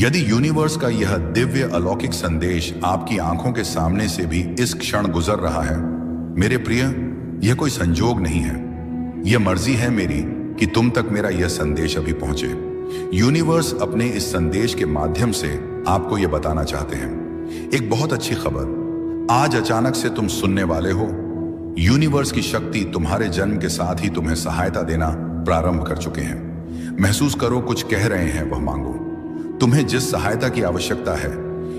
यदि यूनिवर्स का यह दिव्य अलौकिक संदेश आपकी आंखों के सामने से भी इस क्षण गुजर रहा है, मेरे प्रिय, यह कोई संजोग नहीं है। यह मर्जी है मेरी कि तुम तक मेरा यह संदेश अभी पहुंचे। यूनिवर्स अपने इस संदेश के माध्यम से आपको यह बताना चाहते हैं एक बहुत अच्छी खबर आज अचानक से तुम सुनने वाले हो। यूनिवर्स की शक्ति तुम्हारे जन्म के साथ ही तुम्हें सहायता देना प्रारंभ कर चुके हैं। महसूस करो, कुछ कह रहे हैं, वह मांगो। तुम्हें जिस सहायता की आवश्यकता है,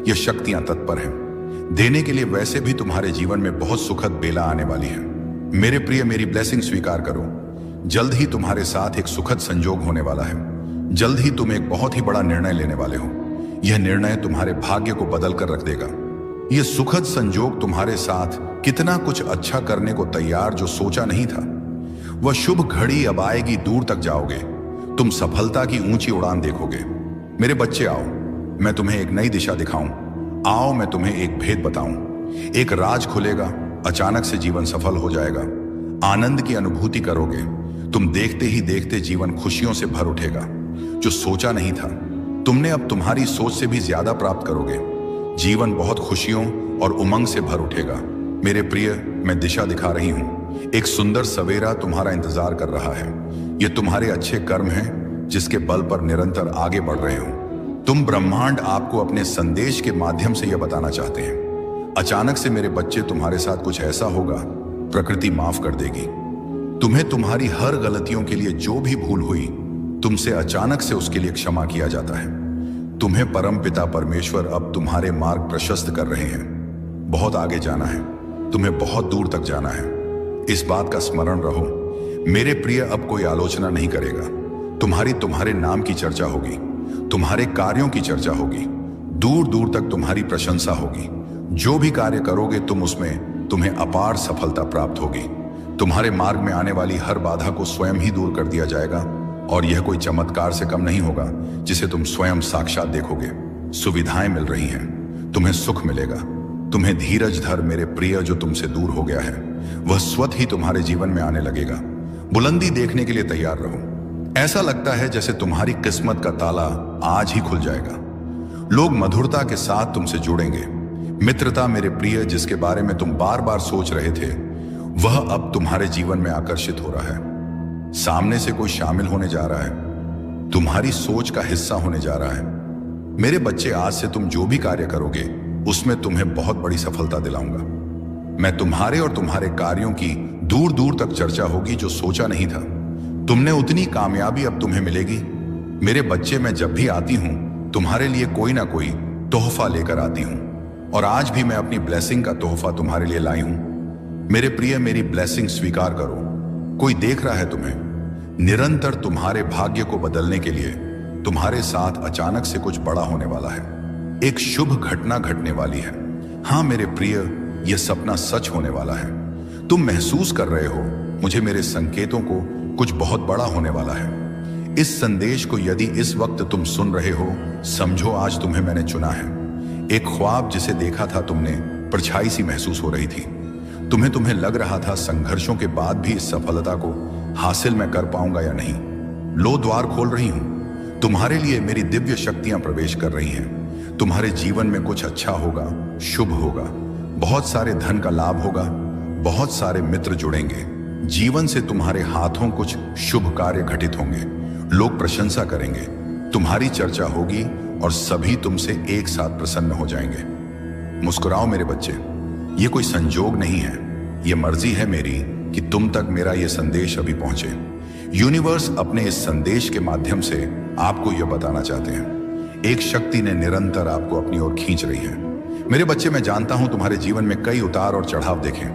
यह शक्तियां तत्पर हैं देने के लिए। वैसे भी तुम्हारे जीवन में बहुत सुखद बेला आने वाली है। मेरे प्रिय, मेरी ब्लेसिंग स्वीकार करो। जल्द ही तुम्हारे साथ एक सुखद संजोग होने वाला है। जल्द ही तुम एक बहुत ही बड़ा निर्णय लेने वाले हो। यह निर्णय तुम्हारे भाग्य को बदल कर रख देगा। यह सुखद संजोग तुम्हारे साथ कितना कुछ अच्छा करने को तैयार जो सोचा नहीं था। वह शुभ घड़ी अब आएगी, दूर तक जाओगे, तुम सफलता की ऊंची उड़ान देखोगे। मेरे बच्चे, आओ, मैं तुम्हें एक नई दिशा दिखाऊं। आओ, मैं तुम्हें एक भेद बताऊं। एक राज खुलेगा, अचानक से जीवन सफल हो जाएगा। आनंद की अनुभूति करोगे। तुम देखते ही देखते जीवन खुशियों से भर उठेगा। जो सोचा नहीं था, तुमने अब तुम्हारी सोच से भी ज्यादा प्राप्त करोगे। जीवन बहुत खुशियों और उमंग से भर उठेगा। मेरे प्रिय, मैं दिशा दिखा रही हूं। एक सुंदर सवेरा तुम्हारा इंतजार कर रहा है। ये तुम्हारे अच्छे कर्म हैं जिसके बल पर निरंतर आगे बढ़ रहे हो तुम। ब्रह्मांड आपको अपने संदेश के माध्यम से यह बताना चाहते हैं। अचानक से मेरे बच्चे, तुम्हारे साथ कुछ ऐसा होगा, प्रकृति माफ कर देगी तुम्हें। तुम्हारी हर गलतियों के लिए जो भी भूल हुई, तुमसे अचानक से उसके लिए क्षमा किया जाता है। तुम्हें परमपिता परमेश्वर अब तुम्हारे मार्ग प्रशस्त कर रहे हैं। बहुत आगे जाना है, तुम्हें बहुत दूर तक जाना है। इस बात का स्मरण रहो मेरे प्रिय, अब कोई आलोचना नहीं करेगा। तुम्हारे नाम की चर्चा होगी, तुम्हारे कार्यों की चर्चा होगी। दूर दूर तक तुम्हारी प्रशंसा होगी। जो भी कार्य करोगे तुम, उसमें तुम्हें अपार सफलता प्राप्त होगी। तुम्हारे मार्ग में आने वाली हर बाधा को स्वयं ही दूर कर दिया जाएगा, और यह कोई चमत्कार से कम नहीं होगा जिसे तुम स्वयं साक्षात देखोगे। सुविधाएं मिल रही हैं, तुम्हें सुख मिलेगा। तुम्हें धीरज धर मेरे प्रिय, जो तुमसे दूर हो गया है वह स्वतः ही तुम्हारे जीवन में आने लगेगा। बुलंदी देखने के लिए तैयार रहो। ऐसा लगता है जैसे तुम्हारी किस्मत का ताला आज ही खुल जाएगा। लोग मधुरता के साथ तुमसे जुड़ेंगे। मित्रता मेरे प्रिय, जिसके बारे में तुम बार बार सोच रहे थे, वह अब तुम्हारे जीवन में आकर्षित हो रहा है। सामने से कोई शामिल होने जा रहा है, तुम्हारी सोच का हिस्सा होने जा रहा है। मेरे बच्चे, आज से तुम जो भी कार्य करोगे उसमें तुम्हें बहुत बड़ी सफलता दिलाऊंगा। मैं तुम्हारे और तुम्हारे कार्यों की दूर दूर तक चर्चा होगी जो सोचा नहीं था। तुमने उतनी कामयाबी अब तुम्हें मिलेगी। मेरे बच्चे, मैं जब भी आती हूं तुम्हारे लिए कोई ना कोई तोहफा लेकर आती हूं, और आज भी मैं अपनी ब्लेसिंग का तोहफा तुम्हारे लिए लाई हूं। मेरे प्रिय, मेरी ब्लेसिंग स्वीकार करो। कोई देख रहा है तुम्हें। निरंतर तुम्हारे भाग्य को बदलने के लिए तुम्हारे साथ अचानक से कुछ बड़ा होने वाला है। एक शुभ घटना घटने वाली है। हाँ मेरे प्रिय, यह सपना सच होने वाला है। तुम महसूस कर रहे हो, मुझे मेरे संकेतों को कुछ बहुत बड़ा होने वाला है। इस संदेश को यदि इस वक्त तुम सुन रहे हो, समझो आज तुम्हें मैंने चुना है। एक ख्वाब जिसे देखा था तुमने, परछाई सी महसूस हो रही थी। तुम्हें लग रहा था संघर्षों के बाद भी इस सफलता को हासिल मैं कर पाऊंगा या नहीं। लो, द्वार खोल रही हूं। तुम्हारे लिए मेरी दिव्य शक्तियां प्रवेश कर रही हैं। तुम्हारे जीवन में कुछ अच्छा होगा, शुभ होगा। बहुत सारे धन का लाभ होगा। बहुत सारे मित्र जुड़ेंगे। जीवन से तुम्हारे हाथों कुछ शुभ कार्य घटित होंगे। लोग प्रशंसा करेंगे, तुम्हारी चर्चा होगी और सभी तुमसे एक साथ प्रसन्न हो जाएंगे। मुस्कुराओ मेरे बच्चे, ये कोई संजोग नहीं है। ये मर्जी है मेरी कि तुम तक मेरा ये संदेश अभी पहुंचे। यूनिवर्स अपने इस संदेश के माध्यम से आपको यह बताना चाहते हैं। एक शक्ति ने निरंतर आपको अपनी ओर खींच रही है। मेरे बच्चे, मैं जानता हूं तुम्हारे जीवन में कई उतार और चढ़ाव देखे।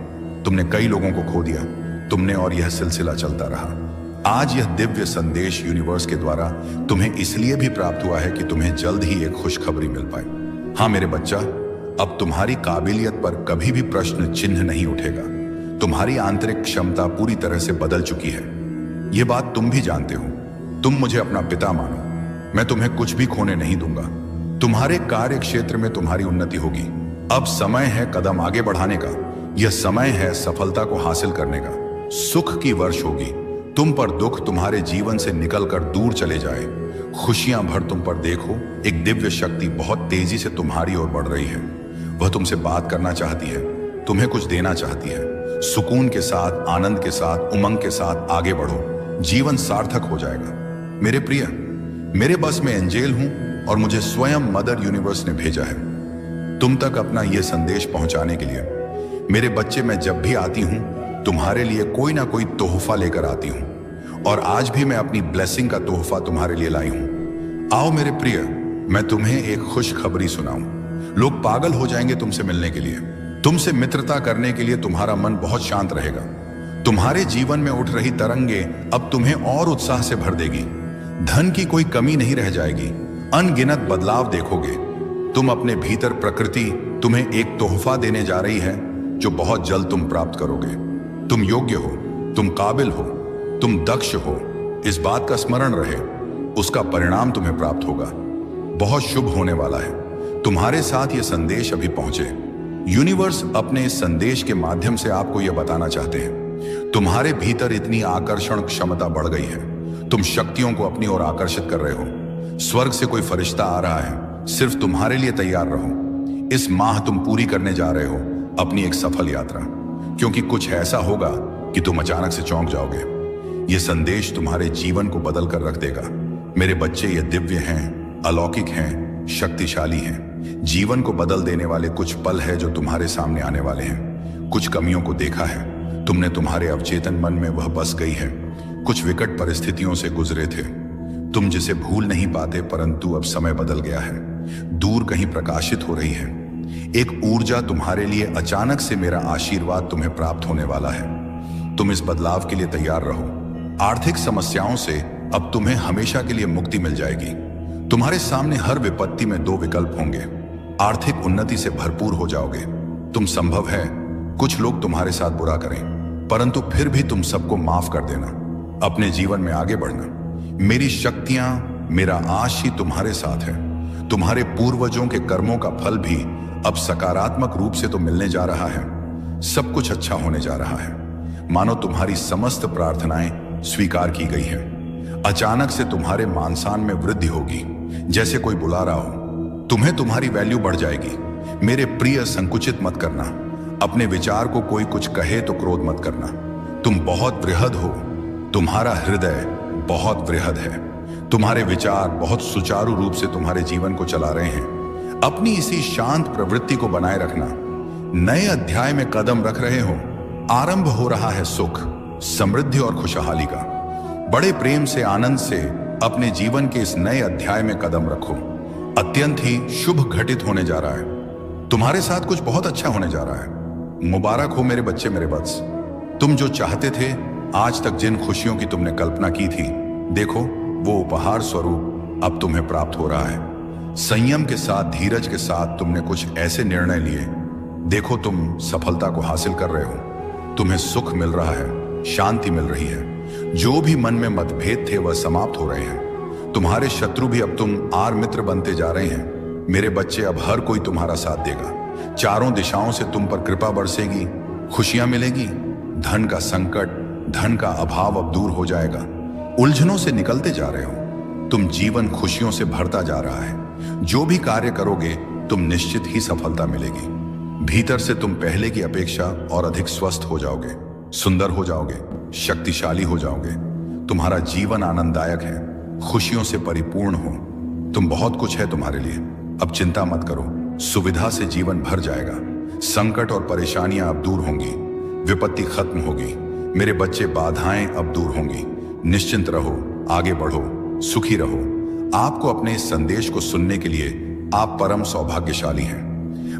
तुमने कई लोगों को खो दिया, तुमने, और यह सिलसिला चलता रहा। आज यह दिव्य संदेश यूनिवर्स के द्वारा तुम्हें इसलिए भी प्राप्त हुआ है कि तुम्हें जल्द ही एक खुशखबरी मिल पाए। हाँ मेरे बच्चा, अब तुम्हारी काबिलियत पर कभी भी प्रश्न चिन्ह नहीं उठेगा। तुम्हारी आंतरिक क्षमता पूरी तरह से बदल चुकी है। यह बात तुम भी जानते हो। तुम मुझे अपना पिता मानो, मैं तुम्हें कुछ भी खोने नहीं दूंगा। तुम्हारे कार्य क्षेत्र में तुम्हारी उन्नति होगी। अब समय है कदम आगे बढ़ाने का। यह समय है सफलता को हासिल करने का। सुख की वर्ष होगी, तुम पर दुख तुम्हारे जीवन से निकलकर दूर चले जाए, खुशियां भर तुम पर देखो। एक दिव्य शक्ति बहुत तेजी से तुम्हारी ओर बढ़ रही है। वह तुमसे बात करना चाहती है, तुम्हें कुछ देना चाहती है। सुकून के साथ, आनंद के साथ, उमंग के साथ आगे बढ़ो, जीवन सार्थक हो जाएगा। मेरे प्रिय, मेरे बस में एंजेल हूं और मुझे स्वयं मदर यूनिवर्स ने भेजा है तुम तक अपना यह संदेश पहुंचाने के लिए। मेरे बच्चे, मैं जब भी आती हूं तुम्हारे लिए कोई ना कोई तोहफा लेकर आती हूं, और आज भी मैं अपनी ब्लेसिंग का तोहफा तुम्हारे लिए लाई हूं। आओ मेरे प्रिय, मैं तुम्हें एक खुशखबरी सुनाऊं। लोग पागल हो जाएंगे तुमसे मिलने के लिए, तुमसे मित्रता करने के लिए। तुम्हारा मन बहुत शांत रहेगा। तुम्हारे जीवन में उठ रही तरंगे अब तुम्हें और उत्साह से भर देगी। धन की कोई कमी नहीं रह जाएगी। अनगिनत बदलाव देखोगे। तुम अपने भीतर प्रकृति तुम्हें एक तोहफा देने जा रही है जो बहुत जल्द तुम प्राप्त करोगे। तुम योग्य हो, तुम काबिल हो, तुम दक्ष हो। इस बात का स्मरण रहे, उसका परिणाम तुम्हें प्राप्त होगा। बहुत शुभ होने वाला है। तुम्हारे साथ यह संदेश अभी पहुंचे। यूनिवर्स अपने इस संदेश के माध्यम से आपको यह बताना चाहते हैं, तुम्हारे भीतर इतनी आकर्षण क्षमता बढ़ गई है। तुम शक्तियों को अपनी ओर आकर्षित कर रहे हो। स्वर्ग से कोई फरिश्ता आ रहा है। सिर्फ तुम्हारे लिए तैयार रहो। इस माह तुम पूरी करने जा रहे हो अपनी एक सफल यात्रा, क्योंकि कुछ ऐसा होगा कि तुम अचानक से चौंक जाओगे। यह संदेश तुम्हारे जीवन को बदल कर रख देगा। मेरे बच्चे, ये दिव्य हैं, अलौकिक हैं, शक्तिशाली हैं। जीवन को बदल देने वाले कुछ पल है जो तुम्हारे सामने आने वाले हैं। कुछ कमियों को देखा है तुमने, तुम्हारे अवचेतन मन में वह बस गई है। कुछ विकट परिस्थितियों से गुजरे थे तुम, जिसे भूल नहीं पाते, परंतु अब समय बदल गया है। दूर कहीं प्रकाशित हो रही है एक ऊर्जा तुम्हारे लिए। अचानक से मेरा आशीर्वाद तुम्हें प्राप्त होने वाला है। तुम इस बदलाव के लिए तैयार रहो। आर्थिक समस्याओं से अब तुम्हें हमेशा के लिए मुक्ति मिल जाएगी। तुम्हारे सामने हर विपत्ति में दो विकल्प होंगे। आर्थिक उन्नति से भरपूर हो जाओगे। तुम, संभव है कुछ लोग तुम्हारे साथ बुरा करें, परंतु फिर भी तुम सबको माफ कर देना, अपने जीवन में आगे बढ़ना। मेरी शक्तियां, मेरा आश ही तुम्हारे साथ है। तुम्हारे पूर्वजों के कर्मों का फल भी अब सकारात्मक रूप से तो मिलने जा रहा है। सब कुछ अच्छा होने जा रहा है। मानो तुम्हारी समस्त प्रार्थनाएं स्वीकार की गई हैं। अचानक से तुम्हारे मान-सम्मान में वृद्धि होगी, जैसे कोई बुला रहा हो। तुम्हें तुम्हारी वैल्यू बढ़ जाएगी। मेरे प्रिय, संकुचित मत करना। अपने विचार को कोई कुछ कहे तो क्रोध मत करना। तुम बहुत वृहद हो। तुम्हारा हृदय बहुत वृहद है। तुम्हारे विचार बहुत सुचारू रूप से तुम्हारे जीवन को चला रहे हैं। अपनी इसी शांत प्रवृत्ति को बनाए रखना। नए अध्याय में कदम रख रहे हो। आरंभ हो रहा है सुख, समृद्धि और खुशहाली का। बड़े प्रेम से, आनंद से अपने जीवन के इस नए अध्याय में कदम रखो। अत्यंत ही शुभ घटित होने जा रहा है। तुम्हारे साथ कुछ बहुत अच्छा होने जा रहा है। मुबारक हो मेरे बच्चे, मेरे वत्स। तुम जो चाहते थे, आज तक जिन खुशियों की तुमने कल्पना की थी, देखो वो उपहार स्वरूप अब तुम्हें प्राप्त हो रहा है। संयम के साथ, धीरज के साथ तुमने कुछ ऐसे निर्णय लिए। देखो तुम सफलता को हासिल कर रहे हो। तुम्हें सुख मिल रहा है, शांति मिल रही है। जो भी मन में मतभेद थे वह समाप्त हो रहे हैं। तुम्हारे शत्रु भी अब तुम आर मित्र बनते जा रहे हैं। मेरे बच्चे, अब हर कोई तुम्हारा साथ देगा। चारों दिशाओं से तुम पर कृपा बरसेगी, खुशियां मिलेगी। धन का संकट, धन का अभाव अब दूर हो जाएगा। उलझनों से निकलते जा रहे हो। तुम, जीवन खुशियों से भरता जा रहा है। जो भी कार्य करोगे तुम निश्चित ही सफलता मिलेगी। भीतर से तुम पहले की अपेक्षा और अधिक स्वस्थ हो जाओगे, सुंदर हो जाओगे, शक्तिशाली हो जाओगे। तुम्हारा जीवन आनंददायक है, खुशियों से परिपूर्ण हो। तुम, बहुत कुछ है तुम्हारे लिए। अब चिंता मत करो। सुविधा से जीवन भर जाएगा। संकट और परेशानियां अब दूर होंगी। विपत्ति खत्म होगी। मेरे बच्चे, बाधाएं अब दूर होंगी। निश्चिंत रहो, आगे बढ़ो, सुखी रहो। आपको अपने इस संदेश को सुनने के लिए आप परम सौभाग्यशाली हैं।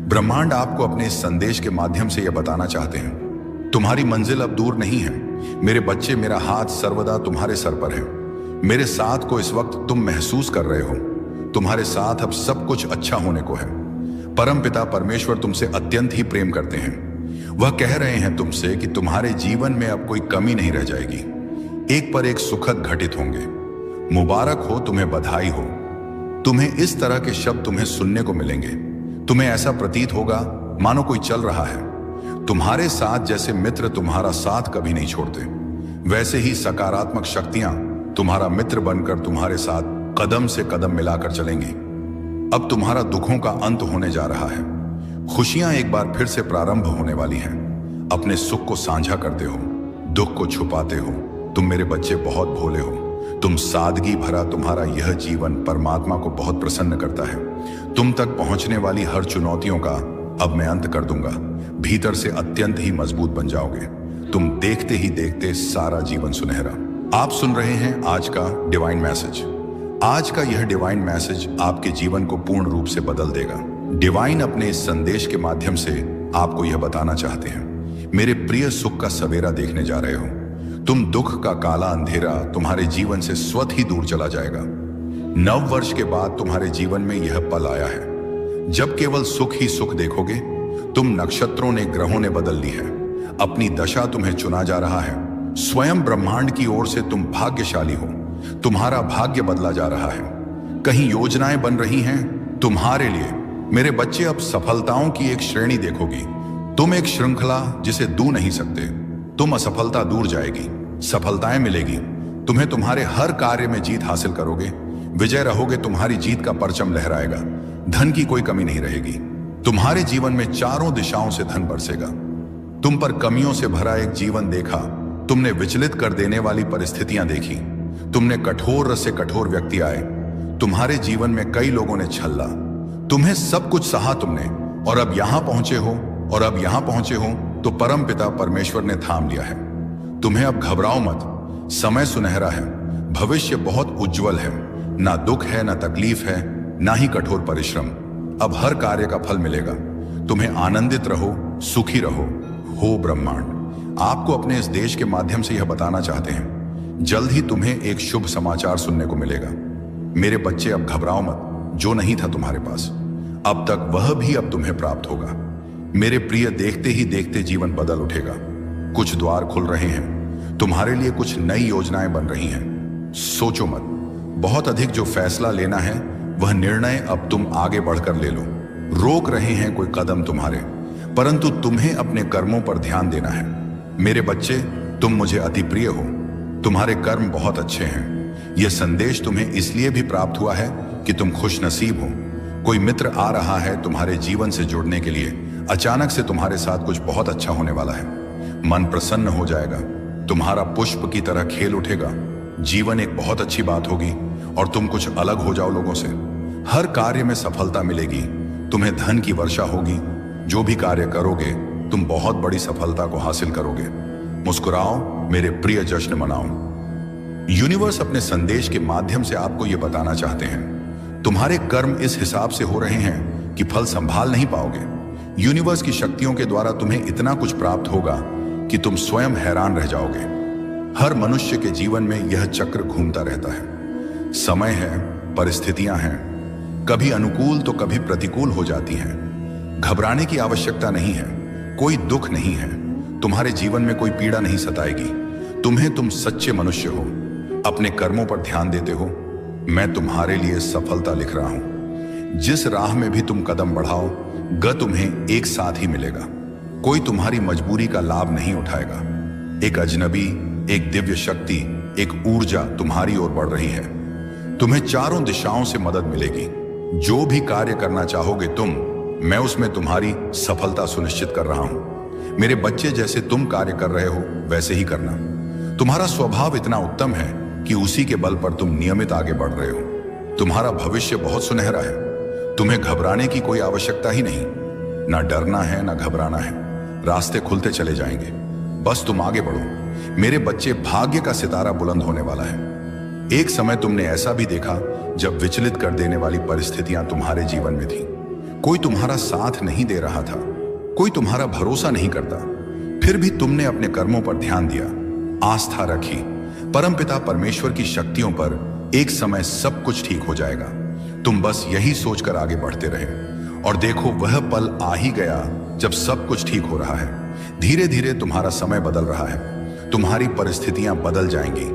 ब्रह्मांड आपको अपने इस संदेश के माध्यम से यह बताना चाहते हैं, तुम्हारी मंजिल अब दूर नहीं है। मेरे बच्चे, मेरा हाथ सर्वदा तुम्हारे सर पर है। मेरे साथ को इस वक्त तुम महसूस कर रहे हो। तुम्हारे साथ अब सब कुछ अच्छा होने को है। परम पिता परमेश्वर तुमसे अत्यंत ही प्रेम करते हैं। वह कह रहे हैं तुमसे कि तुम्हारे जीवन में अब कोई कमी नहीं रह जाएगी। एक पर एक सुखद घटित होंगे। मुबारक हो, तुम्हें बधाई हो। तुम्हें इस तरह के शब्द तुम्हें सुनने को मिलेंगे। तुम्हें ऐसा प्रतीत होगा मानो कोई चल रहा है तुम्हारे साथ, जैसे मित्र तुम्हारा साथ कभी नहीं छोड़ते। वैसे ही सकारात्मक शक्तियां तुम्हारा मित्र बनकर तुम्हारे साथ कदम से कदम मिलाकर चलेंगी। अब तुम्हारा दुखों का अंत होने जा रहा है। खुशियां एक बार फिर से प्रारंभ होने वाली हैं। अपने सुख को साझा करते हो, दुख को छुपाते हो। तुम मेरे बच्चे बहुत भोले हो। तुम सादगी भरा तुम्हारा यह जीवन परमात्मा को बहुत प्रसन्न करता है। तुम तक पहुंचने वाली हर चुनौतियों का अब मैं अंत कर दूंगा। भीतर से अत्यंत ही मजबूत बन जाओगे। तुम देखते ही देखते सारा जीवन सुनहरा। आप सुन रहे हैं आज का डिवाइन मैसेज। आज का यह डिवाइन मैसेज आपके जीवन को पूर्ण रूप से बदल देगा। डिवाइन अपने इस संदेश के माध्यम से आपको यह बताना चाहते हैं, मेरे प्रिय, सुख का सवेरा देखने जा रहे हो। तुम दुख का काला अंधेरा तुम्हारे जीवन से स्वतः ही दूर चला जाएगा। 9 वर्ष के बाद तुम्हारे जीवन में यह पल आया है जब केवल सुख ही सुख देखोगे। तुम नक्षत्रों ने, ग्रहों ने बदल ली है। अपनी दशा तुम्हें चुना जा रहा है। स्वयं ब्रह्मांड की ओर से तुम भाग्यशाली हो। तुम्हारा भाग्य बदला जा रहा है। कहीं योजनाएं बन रही हैं तुम्हारे लिए। मेरे बच्चे, अब सफलताओं की एक श्रेणी देखोगी। तुम एक श्रृंखला जिसे दू नहीं सकते। तुम असफलता दूर जाएगी, सफलताएं मिलेगी। तुम्हें तुम्हारे हर कार्य में जीत हासिल करोगे। विजय रहोगे। तुम्हारी जीत का परचम लहराएगा। धन की कोई कमी नहीं रहेगी। तुम्हारे जीवन में चारों दिशाओं से धन बरसेगा। तुम पर कमियों से भरा एक जीवन देखा। तुमने विचलित कर देने वाली परिस्थितियां देखी। तुमने कठोर से कठोर व्यक्ति आए। तुम्हारे जीवन में कई लोगों ने छल्ला। तुम्हें सब कुछ सहा तुमने, और अब यहां पहुंचे हो। और अब यहां पहुंचे हो तो परम पिता परमेश्वर ने थाम लिया है। तुम्हें अब घबराओ मत। समय सुनहरा है। भविष्य बहुत उज्जवल है। ना दुख है, ना तकलीफ है, ना ही कठोर परिश्रम। अब हर कार्य का फल मिलेगा। तुम्हें आनंदित रहो, सुखी रहो। हो ब्रह्मांड आपको अपने इस देश के माध्यम से यह बताना चाहते हैं, जल्द ही तुम्हें एक शुभ समाचार सुनने को मिलेगा। मेरे बच्चे, अब घबराओ मत। जो नहीं था तुम्हारे पास अब तक, वह भी अब तुम्हें प्राप्त होगा। मेरे प्रिय, देखते ही देखते जीवन बदल उठेगा। कुछ द्वार खुल रहे हैं। तुम्हारे लिए कुछ नई योजनाएं बन रही हैं। सोचो मत। बहुत अधिक जो फैसला लेना है वह निर्णय अब तुम आगे बढ़कर ले लो। रोक रहे हैं कोई कदम तुम्हारे, परंतु तुम्हें अपने कर्मों पर ध्यान देना है। मेरे बच्चे, तुम मुझे अति प्रिय हो। तुम्हारे कर्म बहुत अच्छे हैं। यह संदेश तुम्हें इसलिए भी प्राप्त हुआ है कि तुम खुश नसीब हो। कोई मित्र आ रहा है तुम्हारे जीवन से जुड़ने के लिए। अचानक से तुम्हारे साथ कुछ बहुत अच्छा होने वाला है। मन प्रसन्न हो जाएगा। तुम्हारा पुष्प की तरह खेल उठेगा। जीवन एक बहुत अच्छी बात होगी और तुम कुछ अलग हो जाओ लोगों से। हर कार्य में सफलता मिलेगी। तुम्हें धन की वर्षा होगी। जो भी कार्य करोगे तुम बहुत बड़ी सफलता को हासिल करोगे। मुस्कुराओ मेरे प्रिय, जश्न मनाओ। यूनिवर्स अपने संदेश के माध्यम से आपको यह बताना चाहते हैं, तुम्हारे कर्म इस हिसाब से हो रहे हैं कि फल संभाल नहीं पाओगे। यूनिवर्स की शक्तियों के द्वारा तुम्हें इतना कुछ प्राप्त होगा कि तुम स्वयं हैरान रह जाओगे। हर मनुष्य के जीवन में यह चक्र घूमता रहता है। समय है, परिस्थितियां हैं, कभी अनुकूल तो कभी प्रतिकूल हो जाती हैं। घबराने की आवश्यकता नहीं है। कोई दुख नहीं है। तुम्हारे जीवन में कोई पीड़ा नहीं सताएगी। तुम सच्चे मनुष्य हो। अपने कर्मों पर ध्यान देते हो। मैं तुम्हारे लिए सफलता लिख रहा हूं। जिस राह में भी तुम कदम बढ़ाओ, तुम्हें एक साथ ही मिलेगा। कोई तुम्हारी मजबूरी का लाभ नहीं उठाएगा। एक अजनबी, एक दिव्य शक्ति, एक ऊर्जा तुम्हारी ओर बढ़ रही है। तुम्हें चारों दिशाओं से मदद मिलेगी। जो भी कार्य करना चाहोगे मैं उसमें तुम्हारी सफलता सुनिश्चित कर रहा हूं। मेरे बच्चे, जैसे तुम कार्य कर रहे हो वैसे ही करना। तुम्हारा स्वभाव इतना उत्तम है कि उसी के बल पर तुम नियमित आगे बढ़ रहे हो। तुम्हारा भविष्य बहुत सुनहरा है। तुम्हें घबराने की कोई आवश्यकता ही नहीं। ना डरना है, ना घबराना है। रास्ते खुलते चले जाएंगे, बस तुम आगे बढ़ो। मेरे बच्चे, भाग्य का सितारा बुलंद होने वाला है। एक समय तुमने ऐसा भी देखा जब विचलित कर देने वाली परिस्थितियां तुम्हारे जीवन में थी। कोई तुम्हारा साथ नहीं दे रहा था, कोई तुम्हारा भरोसा नहीं करता। फिर भी तुमने अपने कर्मों पर ध्यान दिया, आस्था रखी। परमपिता परमेश्वर की शक्तियों पर एक समय सब कुछ ठीक हो जाएगा। तुम बस यही सोचकर आगे बढ़ते रहे और देखो, वह पल आ ही गया जब सब कुछ ठीक हो रहा है। धीरे धीरे तुम्हारा समय बदल रहा है। तुम्हारी परिस्थितियां बदल जाएंगी,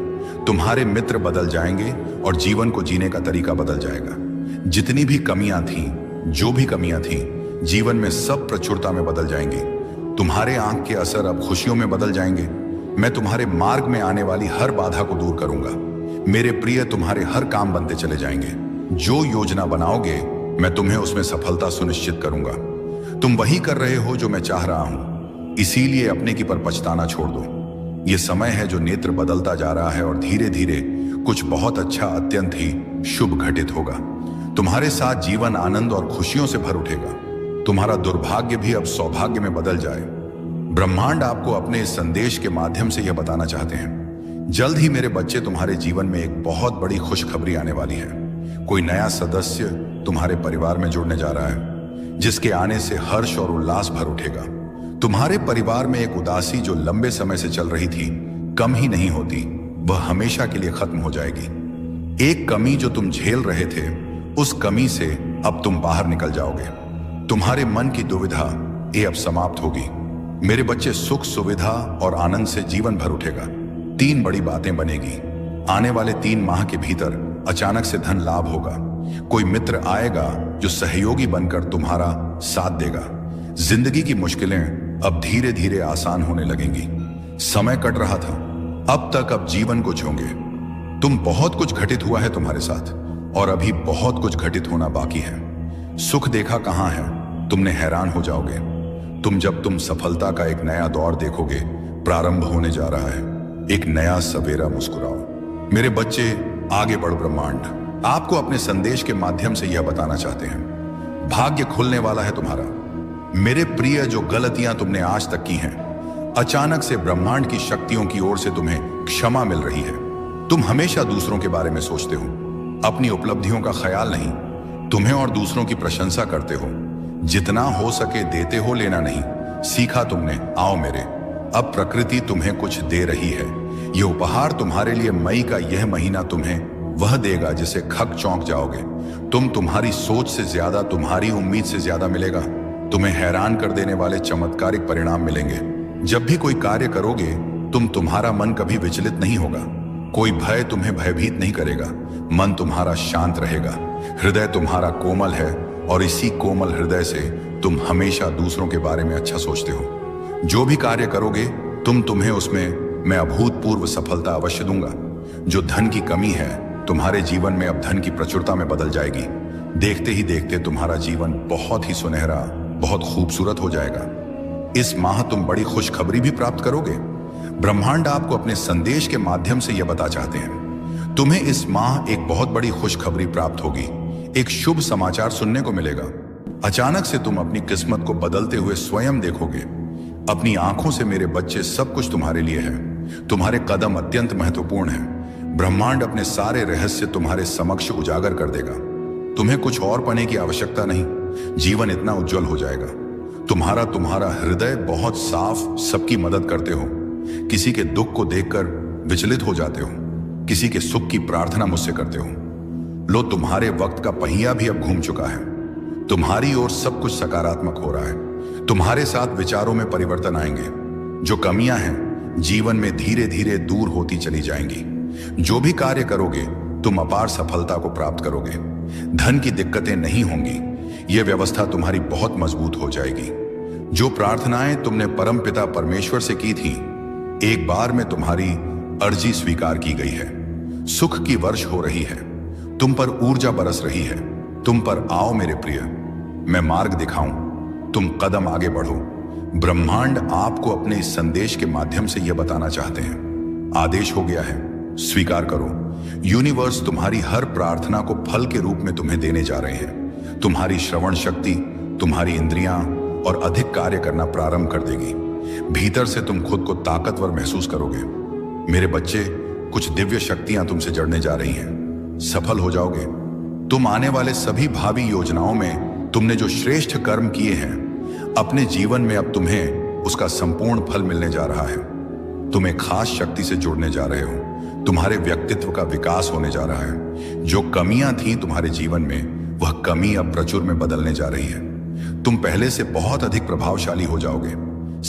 तुम्हारे मित्र बदल जाएंगे और जीवन को जीने का तरीका बदल जाएगा। जितनी भी कमियां थीं, जो भी कमियां थीं, जीवन में सब प्रचुरता में बदल जाएंगी। तुम्हारे आंख के असर अब खुशियों में बदल जाएंगे। मैं तुम्हारे मार्ग में आने वाली हर बाधा को दूर करूंगा। मेरे प्रिय, तुम्हारे हर काम बनते चले जाएंगे। जो योजना बनाओगे मैं तुम्हें उसमें सफलता सुनिश्चित करूंगा। तुम वही कर रहे हो जो मैं चाह रहा हूं, इसीलिए अपने की पर पछताना छोड़ दो। यह समय है जो नेत्र बदलता जा रहा है और धीरे धीरे कुछ बहुत अच्छा, अत्यंत ही शुभ घटित होगा। तुम्हारे साथ जीवन आनंद और खुशियों से भर उठेगा। तुम्हारा दुर्भाग्य भी अब सौभाग्य में बदल जाए। ब्रह्मांड आपको अपने इस संदेश के माध्यम से यह बताना चाहते हैं, जल्द ही मेरे बच्चे तुम्हारे जीवन में एक बहुत बड़ी खुशखबरी आने वाली है। कोई नया सदस्य तुम्हारे परिवार में जुड़ने जा रहा है, जिसके आने से हर्ष और उल्लास भर उठेगा। तुम्हारे परिवार में एक उदासी जो लंबे समय से चल रही थी, कम ही नहीं होती, वह हमेशा के लिए खत्म हो जाएगी। एक कमी जो तुम झेल रहे थे, उस कमी से अब तुम बाहर निकल जाओगे। तुम्हारे मन की दुविधा ये अब समाप्त होगी। मेरे बच्चे, सुख, सुविधा और आनंद से जीवन भर उठेगा। 3 बड़ी बातें बनेगी। आने वाले 3 माह के भीतर अचानक से धन लाभ होगा। कोई मित्र आएगा जो सहयोगी बनकर तुम्हारा साथ देगा। जिंदगी की मुश्किलें अब धीरे धीरे आसान होने लगेंगी। समय कट रहा था, अब जीवन को झोंगे। तुम बहुत कुछ घटित हुआ है तुम्हारे साथ, और अभी बहुत कुछ घटित होना बाकी है। सुख देखा कहां है, तुमने हैरान हो जाओगे। तुम सफलता का एक नया दौर देखोगे, प्रारंभ होने जा रहा है। एक नया सवेरा मुस्कुराओ। मेरे बच्चे, आगे बढ़। ब्रह्मांड आपको अपने संदेश के माध्यम से यह बताना चाहते हैं, भाग्य खुलने वाला है तुम्हारा। मेरे प्रिय, जो गलतियां तुमने आज तक की हैं, अचानक से ब्रह्मांड की शक्तियों की ओर से तुम्हें क्षमा मिल रही है। तुम हमेशा दूसरों के बारे में सोचते हो, अपनी उपलब्धियों का ख्याल नहीं। तुम्हें और दूसरों की प्रशंसा करते हो। जितना हो सके देते हो, लेना नहीं। सीखा तुमने। आओ मेरे, अब प्रकृति तुम्हें कुछ दे रही है। यह उपहार तुम्हारे लिए मई का यह महीना तुम्हें वह देगा जिसे खक चौंक जाओगे। तुम्हारी सोच से ज्यादा, तुम्हारी उम्मीद से ज्यादा मिलेगा। तुम्हें हैरान कर देने वाले चमत्कारिक परिणाम मिलेंगे। जब भी कोई कार्य करोगे, तुम्हारा मन कभी विचलित नहीं होगा। कोई भय तुम्हें भयभीत नहीं करेगा। मन तुम्हारा शांत रहेगा। हृदय तुम्हारा कोमल है, और इसी कोमल हृदय से तुम हमेशा दूसरों के बारे में अच्छा सोचते हो। जो भी कार्य करोगे, तुम्हें उसमें मैं अभूतपूर्व सफलता अवश्य दूंगा। जो धन की कमी है तुम्हारे जीवन में, अब धन की प्रचुरता में बदल जाएगी। देखते ही देखते तुम्हारा जीवन बहुत ही सुनहरा, बहुत खूबसूरत हो जाएगा। इस माह तुम बड़ी खुशखबरी भी प्राप्त करोगे। ब्रह्मांड आपको अपने संदेश के माध्यम से यह बता चाहते हैं, तुम्हें इस माह एक बहुत बड़ी खुशखबरी प्राप्त होगी। एक शुभ समाचार सुनने को मिलेगा। अचानक से तुम अपनी किस्मत को बदलते हुए स्वयं देखोगे। अपनी आंखों से मेरे बच्चे, सब कुछ तुम्हारे लिए है। तुम्हारे कदम अत्यंत महत्वपूर्ण हैं। ब्रह्मांड अपने सारे रहस्य तुम्हारे समक्ष उजागर कर देगा। तुम्हें कुछ और पाने की आवश्यकता नहीं। जीवन इतना उज्जवल हो जाएगा। तुम्हारा हृदय बहुत साफ, सबकी मदद करते हो। किसी के दुख को देखकर विचलित हो जाते हो। किसी के सुख की प्रार्थना मुझसे करते हो। लो, तुम्हारे वक्त का पहिया भी अब घूम चुका है। तुम्हारी ओर सब कुछ सकारात्मक हो रहा है। तुम्हारे साथ विचारों में परिवर्तन आएंगे। जो कमियां हैं जीवन में धीरे धीरे दूर होती चली जाएंगी। जो भी कार्य करोगे, तुम अपार सफलता को प्राप्त करोगे। धन की दिक्कतें नहीं होंगी। यह व्यवस्था तुम्हारी बहुत मजबूत हो जाएगी। जो प्रार्थनाएं तुमने परमपिता परमेश्वर से की थी, एक बार में तुम्हारी अर्जी स्वीकार की गई है। सुख की वर्ष हो रही है। तुम पर ऊर्जा बरस रही है। तुम पर आओ मेरे प्रिय, मैं मार्ग दिखाऊं। तुम कदम आगे बढ़ो। ब्रह्मांड आपको अपने इस संदेश के माध्यम से यह बताना चाहते हैं, आदेश हो गया है, स्वीकार करो। यूनिवर्स तुम्हारी हर प्रार्थना को फल के रूप में तुम्हें देने जा रहे हैं। तुम्हारी श्रवण शक्ति, तुम्हारी इंद्रियां और अधिक कार्य करना प्रारंभ कर देगी। भीतर से तुम खुद को ताकतवर महसूस करोगे। मेरे बच्चे, कुछ दिव्य शक्तियां तुमसे जड़ने जा रही हैं। सफल हो जाओगे। तुम आने वाले सभी भावी योजनाओं में तुमने जो श्रेष्ठ कर्म किए हैं, अपने जीवन में अब तुम्हें उसका संपूर्ण फल मिलने जा रहा है। तुम एक खास शक्ति से जुड़ने जा रहे हो। तुम्हारे व्यक्तित्व का विकास होने जा रहा है। जो कमियां थी तुम्हारे जीवन में, वह कमी अब प्रचुर में बदलने जा रही है। तुम पहले से बहुत अधिक प्रभावशाली हो जाओगे।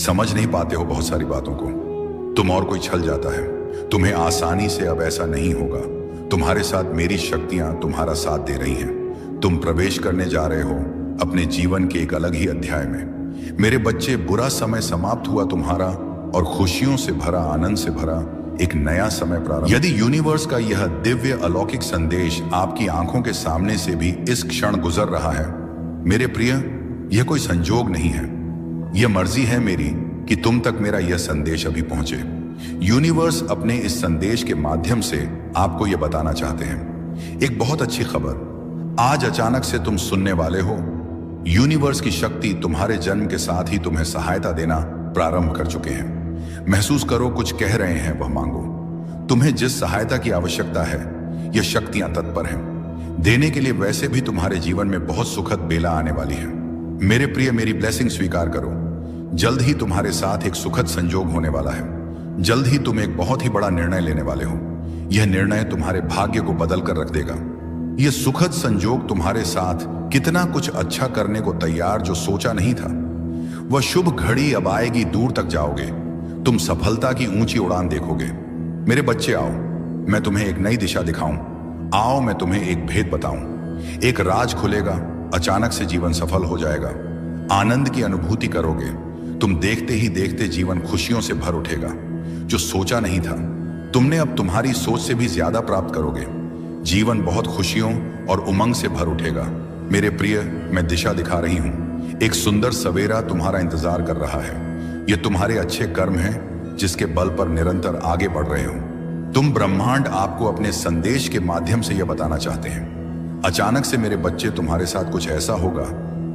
समझ नहीं पाते हो बहुत सारी बातों को। तुम और कोई छल जाता है। तुम्हें आसानी से अब ऐसा नहीं होगा। तुम्हारे साथ मेरी शक्तियां तुम्हारा साथ दे रही हैं। तुम प्रवेश करने जा रहे हो अपने जीवन के एक अलग ही अध्याय में। मेरे बच्चे, बुरा समय समाप्त हुआ तुम्हारा, और खुशियों से भरा, आनंद से भरा एक नया समय प्रारंभ। यदि यूनिवर्स का यह दिव्य अलौकिक संदेश आपकी आंखों के सामने से भी इस क्षण गुजर रहा है, मेरे प्रिय, यह कोई संजोग नहीं है, यह मर्जी है मेरी कि तुम तक मेरा यह संदेश अभी पहुंचे। यूनिवर्स अपने इस संदेश के माध्यम से आपको यह बताना चाहते हैं एक बहुत अच्छी खबर आज अचानक से तुम सुनने वाले हो। यूनिवर्स की शक्ति तुम्हारे जन्म के साथ ही तुम्हें सहायता देना प्रारंभ कर चुके हैं। महसूस करो, कुछ कह रहे हैं, वह मांगो। तुम्हें जिस सहायता की आवश्यकता है, यह शक्तियां तत्पर हैं देने के लिए। वैसे भी तुम्हारे जीवन में बहुत सुखद बेला आने वाली है। मेरे प्रिय, मेरी ब्लेसिंग स्वीकार करो। जल्द ही तुम्हारे साथ एक सुखद संजोग होने वाला है। जल्द ही तुम एक बहुत ही बड़ा निर्णय लेने वाले हो। यह निर्णय तुम्हारे भाग्य को बदल कर रख देगा। यह सुखद संजोग तुम्हारे साथ कितना कुछ अच्छा करने को तैयार जो सोचा नहीं था। वह शुभ घड़ी अब आएगी, दूर तक जाओगे, तुम सफलता की ऊंची उड़ान देखोगे। मेरे बच्चे, आओ मैं तुम्हें एक नई दिशा दिखाऊं। आओ मैं तुम्हें एक भेद बताऊं। एक राज खुलेगा, अचानक से जीवन सफल हो जाएगा। आनंद की अनुभूति करोगे। तुम देखते ही देखते जीवन खुशियों से भर उठेगा। जो सोचा नहीं था तुमने, अब तुम्हारी सोच से भी ज्यादा प्राप्त करोगे। जीवन बहुत खुशियों और उमंग से भर उठेगा। मेरे प्रिय, मैं दिशा दिखा रही हूं। एक सुंदर सवेरा तुम्हारा इंतजार कर रहा है। ये तुम्हारे अच्छे कर्म हैं जिसके बल पर निरंतर आगे बढ़ रहे हो तुम। ब्रह्मांड आपको अपने संदेश के माध्यम से यह बताना चाहते हैं, अचानक से मेरे बच्चे, तुम्हारे साथ कुछ ऐसा होगा,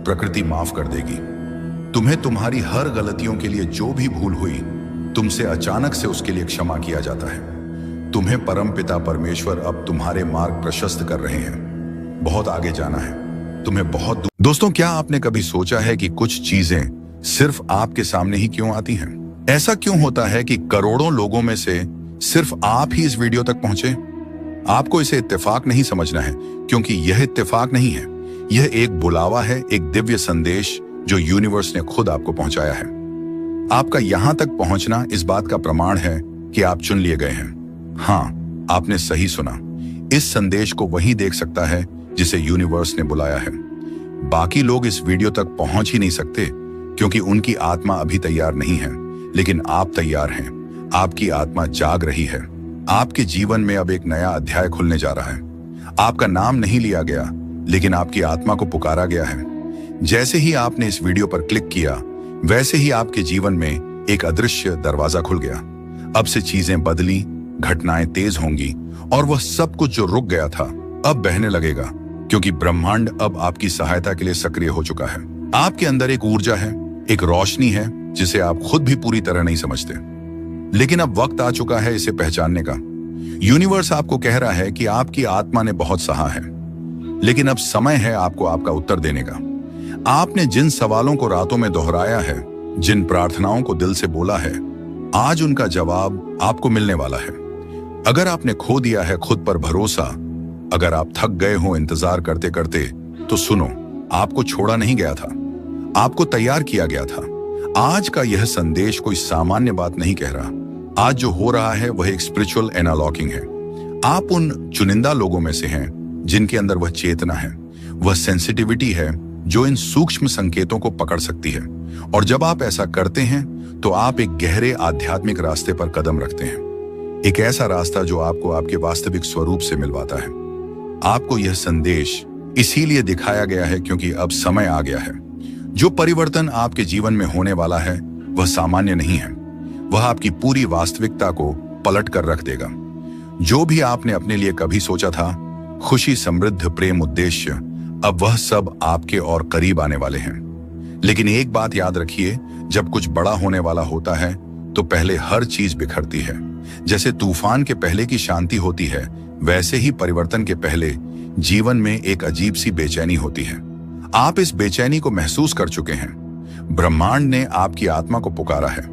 प्रकृति माफ कर देगी तुम्हें। तुम्हारी हर गलतियों के लिए जो भी भूल हुई, तुमसे अचानक से उसके लिए क्षमा किया जाता है। तुम्हें परम पिता परमेश्वर अब तुम्हारे मार्ग प्रशस्त कर रहे हैं। बहुत आगे जाना है तुम्हें, बहुत। दोस्तों, क्या आपने कभी सोचा है कि कुछ चीजें सिर्फ आपके सामने ही क्यों आती हैं? ऐसा क्यों होता है कि करोड़ों लोगों में से सिर्फ आप ही इस वीडियो तक पहुंचे? आपको इसे इत्तेफाक नहीं समझना है, क्योंकि यह इत्तेफाक नहीं है। यह एक बुलावा है, एक दिव्य संदेश जो यूनिवर्स ने खुद आपको पहुंचाया है। आपका यहां तक पहुंचना इस बात का प्रमाण है कि आप चुन लिए गए हैं। हाँ, आपने सही सुना। इस संदेश को वही देख सकता है जिसे यूनिवर्स ने बुलाया है। बाकी लोग इस वीडियो तक पहुंच ही नहीं सकते क्योंकि उनकी आत्मा अभी तैयार नहीं है, लेकिन आप तैयार हैं। आपकी आत्मा जाग रही है। आपके जीवन में अब एक नया अध्याय खुलने जा रहा है। आपका नाम नहीं लिया गया, लेकिन आपकी आत्मा को पुकारा गया है। जैसे ही आपने इस वीडियो पर क्लिक किया, वैसे ही आपके जीवन में एक अदृश्य दरवाजा खुल गया। अब से चीजें बदली, घटनाएं तेज होंगी और वह सब कुछ जो रुक गया था अब बहने लगेगा, क्योंकि ब्रह्मांड अब आपकी सहायता के लिए सक्रिय हो चुका है। आपके अंदर एक ऊर्जा है, एक रोशनी है जिसे आप खुद भी पूरी तरह नहीं समझते, लेकिन अब वक्त आ चुका है इसे पहचानने का। यूनिवर्स आपको कह रहा है कि आपकी आत्मा ने बहुत सहा है, लेकिन अब समय है आपको आपका उत्तर देने का। आपने जिन सवालों को रातों में दोहराया है, जिन प्रार्थनाओं को दिल से बोला है, आज उनका जवाब आपको मिलने वाला है। अगर आपने खो दिया है खुद पर भरोसा, अगर आप थक गए हो इंतजार करते करते, तो सुनो, आपको छोड़ा नहीं गया था, आपको तैयार किया गया था। आज का यह संदेश कोई सामान्य बात नहीं कह रहा। आज जो हो रहा है वह एक स्पिरिचुअल एनालॉकिंग है। आप उन चुनिंदा लोगों में से हैं जिनके अंदर वह चेतना है, वह सेंसिटिविटी है जो इन सूक्ष्म संकेतों को पकड़ सकती है। और जब आप ऐसा करते हैं तो आप एक गहरे आध्यात्मिक रास्ते पर कदम रखते हैं, एक ऐसा रास्ता जो आपको आपके वास्तविक स्वरूप से मिलवाता है। आपको यह संदेश इसीलिए दिखाया गया है क्योंकि अब समय आ गया है। जो परिवर्तन आपके जीवन में होने वाला है वह सामान्य नहीं है, वह आपकी पूरी वास्तविकता को पलट कर रख देगा। जो भी आपने अपने लिए कभी सोचा था, खुशी, समृद्ध, प्रेम, उद्देश्य, अब वह सब आपके और करीब आने वाले हैं। लेकिन एक बात याद रखिए, जब कुछ बड़ा होने वाला होता है तो पहले हर चीज बिखरती है। जैसे तूफान के पहले की शांति होती है, वैसे ही परिवर्तन के पहले जीवन में एक अजीब सी बेचैनी होती है। आप इस बेचैनी को महसूस कर चुके हैं। ब्रह्मांड ने आपकी आत्मा को पुकारा है।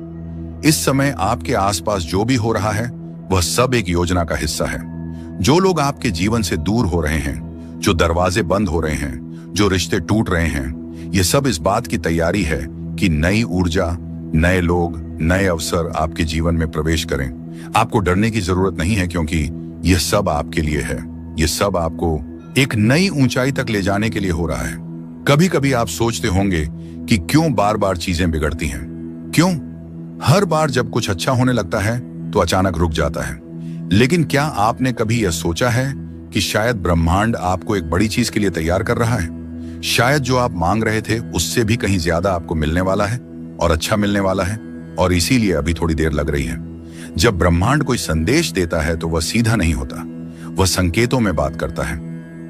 इस समय आपके आसपास जो भी हो रहा है वह सब एक योजना का हिस्सा है। जो लोग आपके जीवन से दूर हो रहे हैं, जो दरवाजे बंद हो रहे हैं, जो रिश्ते टूट रहे हैं, ये सब इस बात की तैयारी है कि नई ऊर्जा, नए लोग, नए अवसर आपके जीवन में प्रवेश करें। आपको डरने की जरूरत नहीं है, क्योंकि यह सब आपके लिए है। यह सब आपको एक नई ऊंचाई तक ले जाने के लिए हो रहा है। कभी कभी आप सोचते होंगे कि क्यों बार बार चीजें बिगड़ती हैं, क्यों? हर बार जब कुछ अच्छा होने लगता है तो अचानक रुक जाता है। लेकिन क्या आपने कभी यह सोचा है कि शायद ब्रह्मांड आपको एक बड़ी चीज के लिए तैयार कर रहा है? शायद जो आप मांग रहे थे उससे भी कहीं ज्यादा आपको मिलने वाला है और अच्छा मिलने वाला है, और इसीलिए अभी थोड़ी देर लग रही है। जब ब्रह्मांड कोई संदेश देता है तो वह सीधा नहीं होता, वह संकेतों में बात करता है।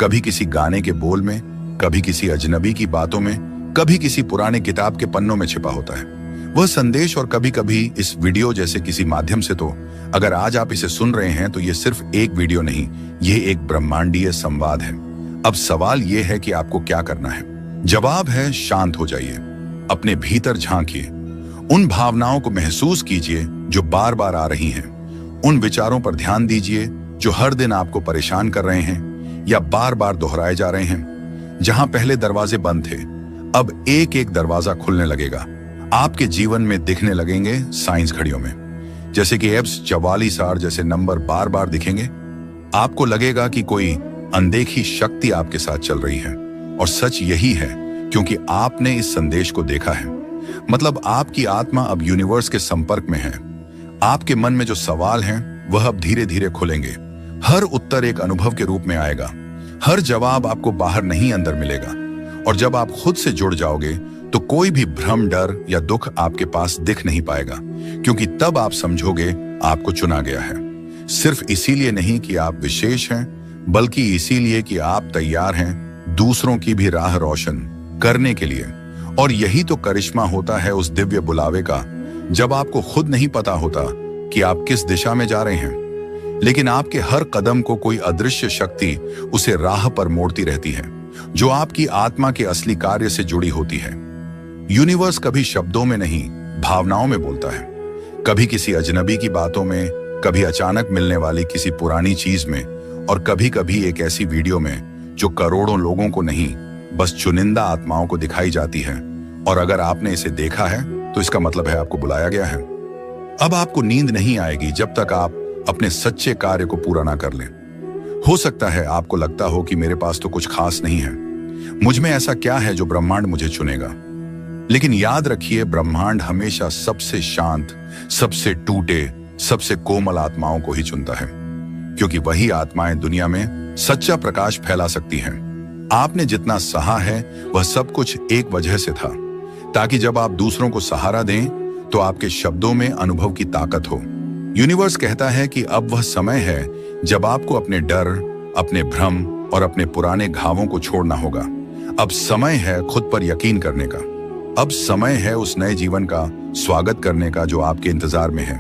कभी किसी गाने के बोल में, कभी किसी अजनबी की बातों में, कभी किसी पुराने किताब के पन्नों में छिपा होता है वह संदेश, और कभी कभी इस वीडियो जैसे किसी माध्यम से। तो अगर आज आप इसे सुन रहे हैं तो ये सिर्फ एक वीडियो नहीं, ये एक ब्रह्मांडीय संवाद है। अब सवाल यह है कि आपको क्या करना है। जवाब है, शांत हो जाइए, अपने भीतर झांकिए, उन भावनाओं को महसूस कीजिए जो बार बार आ रही हैं, उन विचारों पर ध्यान दीजिए जो हर दिन आपको परेशान कर रहे हैं या बार बार दोहराए जा रहे हैं। जहां पहले दरवाजे बंद थे, अब एक एक दरवाजा खुलने लगेगा। आपके जीवन में दिखने लगेंगे साइंस घड़ियों में, जैसे कि एब्स 44 जैसे नंबर बार बार दिखेंगे। आपको लगेगा कि कोई अनदेखी शक्ति आपके साथ चल रही है, और सच यही है क्योंकि आपने इस संदेश को देखा है। मतलब आपकी आत्मा अब यूनिवर्स के संपर्क में है। आपके मन में जो सवाल हैं वह अब धीरे धीरे खुलेंगे। हर उत्तर एक अनुभव के रूप में आएगा। हर जवाब आपको बाहर नहीं अंदर मिलेगा। और जब आप खुद से जुड़ जाओगे तो कोई भी भ्रम, डर या दुख आपके पास दिख नहीं पाएगा, क्योंकि तब आप समझोगे आपको चुना गया है। सिर्फ इसीलिए नहीं कि आप विशेष हैं, बल्कि इसीलिए कि आप तैयार हैं दूसरों की भी राह रोशन करने के लिए। और यही तो करिश्मा होता है उस दिव्य बुलावे का, जब आपको खुद नहीं पता होता कि आप किस दिशा में जा रहे हैं, लेकिन आपके हर कदम को कोई अदृश्य शक्ति उसे राह पर मोड़ती रहती है, जो आपकी आत्मा के असली कार्य से जुड़ी होती है। यूनिवर्स कभी शब्दों में नहीं, भावनाओं में बोलता है। कभी किसी अजनबी की बातों में, कभी अचानक मिलने वाली किसी पुरानी चीज में, और कभी कभी एक ऐसी वीडियो में जो करोड़ों लोगों को नहीं, बस चुनिंदा आत्माओं को दिखाई जाती है। और अगर आपने इसे देखा है तो इसका मतलब है आपको बुलाया गया है। अब आपको नींद नहीं आएगी जब तक आप अपने सच्चे कार्य को पूरा ना कर लें। हो सकता है आपको लगता हो कि मेरे पास तो कुछ खास नहीं है, मुझ में ऐसा क्या है जो ब्रह्मांड मुझे चुनेगा। लेकिन याद रखिए, ब्रह्मांड हमेशा सबसे शांत, सबसे टूटे, सबसे कोमल आत्माओं को ही चुनता है, क्योंकि वही आत्माएं दुनिया में सच्चा प्रकाश फैला सकती हैं। आपने जितना सहा है वह सब कुछ एक वजह से था, ताकि जब आप दूसरों को सहारा दें तो आपके शब्दों में अनुभव की ताकत हो। यूनिवर्स कहता है कि अब वह समय है जब आपको अपने डर, अपने भ्रम और अपने पुराने घावों को छोड़ना होगा। अब समय है खुद पर यकीन करने का। अब समय है उस नए जीवन का स्वागत करने का जो आपके इंतजार में है।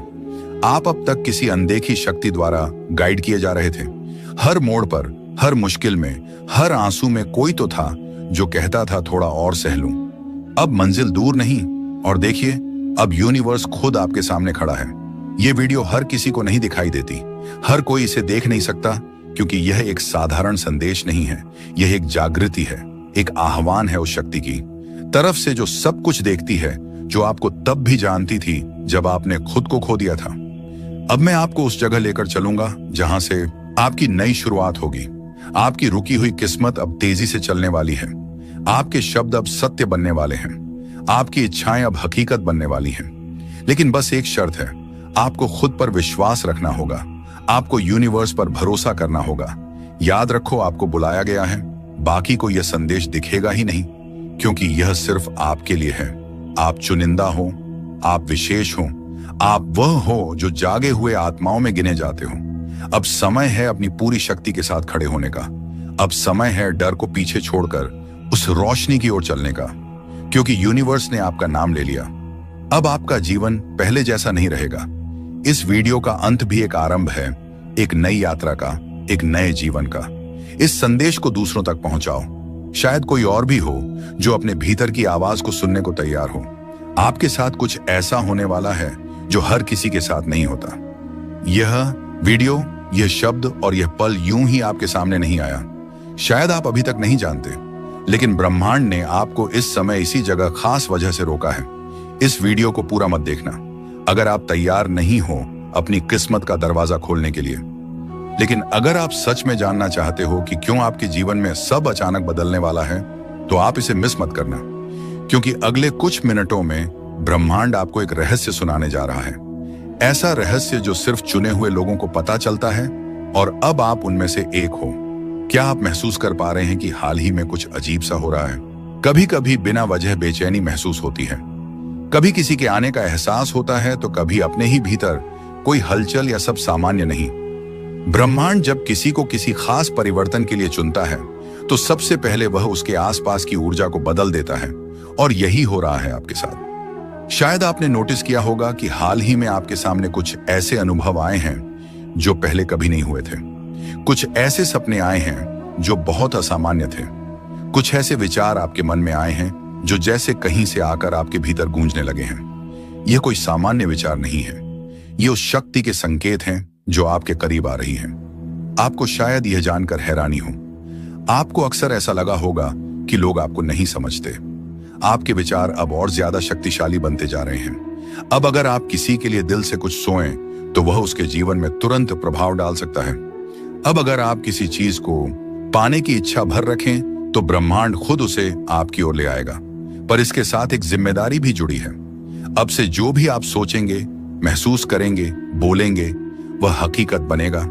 आप अब तक किसी अनदेखी शक्ति द्वारा गाइड किए जा रहे थे। हर मोड़ पर, हर मुश्किल में, हर आंसू में कोई तो था जो कहता था थोड़ा और सह लूं। अब मंजिल दूर नहीं, और देखिए अब यूनिवर्स खुद आपके सामने खड़ा है। ये वीडियो हर किसी को नहीं दिखाई देती, हर कोई इसे देख नहीं सकता, क्योंकि यह एक साधारण संदेश नहीं है, यह एक जागृति है, एक आह्वान है उस शक्ति की तरफ से जो सब कुछ देखती है, जो आपको तब भी जानती थी जब आपने खुद को खो दिया था। अब मैं आपको उस जगह लेकर चलूंगा जहां से आपकी नई शुरुआत होगी। आपकी रुकी हुई किस्मत अब तेजी से चलने वाली है। आपके शब्द अब सत्य बनने वाले हैं। आपकी इच्छाएं अब हकीकत बनने वाली हैं। लेकिन बस एक शर्त है, आपको खुद पर विश्वास रखना होगा। आपको यूनिवर्स पर भरोसा करना होगा। याद रखो, आपको बुलाया गया है, बाकी को यह संदेश दिखेगा ही नहीं, क्योंकि यह सिर्फ आपके लिए है। आप चुनिंदा हो, आप विशेष हो, आप वह हो जो जागे हुए आत्माओं में गिने जाते हो। अब समय है अपनी पूरी शक्ति के साथ खड़े होने का। अब समय है डर को पीछे छोड़कर उस रोशनी की ओर चलने का, क्योंकि यूनिवर्स ने आपका नाम ले लिया। अब आपका जीवन पहले जैसा नहीं रहेगा। इस वीडियो का अंत भी एक आरंभ है, एक नई यात्रा का, एक नए जीवन का। इस संदेश को दूसरों तक पहुंचाओ। शायद कोई और भी हो जो अपने भीतर की आवाज को सुनने को तैयार हो। आपके साथ कुछ ऐसा होने वाला है जो हर किसी के साथ नहीं होता। यह वीडियो, यह शब्द और यह पल यूं ही आपके सामने नहीं आया। शायद आप अभी तक नहीं जानते, लेकिन ब्रह्मांड ने आपको इस समय इसी जगह खास वजह से रोका है। इस वीडियो को पूरा मत देखना अगर आप तैयार नहीं हो अपनी किस्मत का दरवाजा खोलने के लिए। लेकिन अगर आप सच में जानना चाहते हो कि क्यों आपके जीवन में सब अचानक बदलने वाला है, तो आप इसे मिस मत करना, क्योंकि अगले कुछ मिनटों में ब्रह्मांड आपको एक रहस्य सुनाने जा रहा है, ऐसा रहस्य जो सिर्फ चुने हुए लोगों को पता चलता है और अब आप उनमें से एक हो। क्या आप महसूस कर पा रहे हैं कि हाल ही में कुछ अजीब सा हो रहा है? कभी कभी बिना वजह बेचैनी महसूस होती है, कभी किसी के आने का एहसास होता है, तो कभी अपने ही भीतर कोई हलचल या सब सामान्य नहीं। ब्रह्मांड जब किसी को किसी खास परिवर्तन के लिए चुनता है तो सबसे पहले वह उसके आसपास की ऊर्जा को बदल देता है, और यही हो रहा है आपके साथ। शायद आपने नोटिस किया होगा कि हाल ही में आपके सामने कुछ ऐसे अनुभव आए हैं जो पहले कभी नहीं हुए थे। कुछ ऐसे सपने आए हैं जो बहुत असामान्य थे। कुछ ऐसे विचार आपके मन में आए हैं जो जैसे कहीं से आकर आपके भीतर गूंजने लगे हैं। यह कोई सामान्य विचार नहीं है, ये उस शक्ति के संकेत हैं जो आपके करीब आ रही हैं। आपको शायद यह जानकर हैरानी हो, आपको अक्सर ऐसा लगा होगा कि लोग आपको नहीं समझते। आपके विचार अब और ज्यादा शक्तिशाली बनते जा रहे हैं। अब अगर आप किसी के लिए दिल से कुछ सोएं तो वह उसके जीवन में तुरंत प्रभाव डाल सकता है। अब अगर आप किसी चीज को पाने की इच्छा भर रखें तो ब्रह्मांड खुद उसे आपकी ओर ले आएगा। पर इसके साथ एक जिम्मेदारी भी जुड़ी है। अब से जो भी आप सोचेंगे, महसूस करेंगे, बोलेंगे, वह हकीकत बनेगा।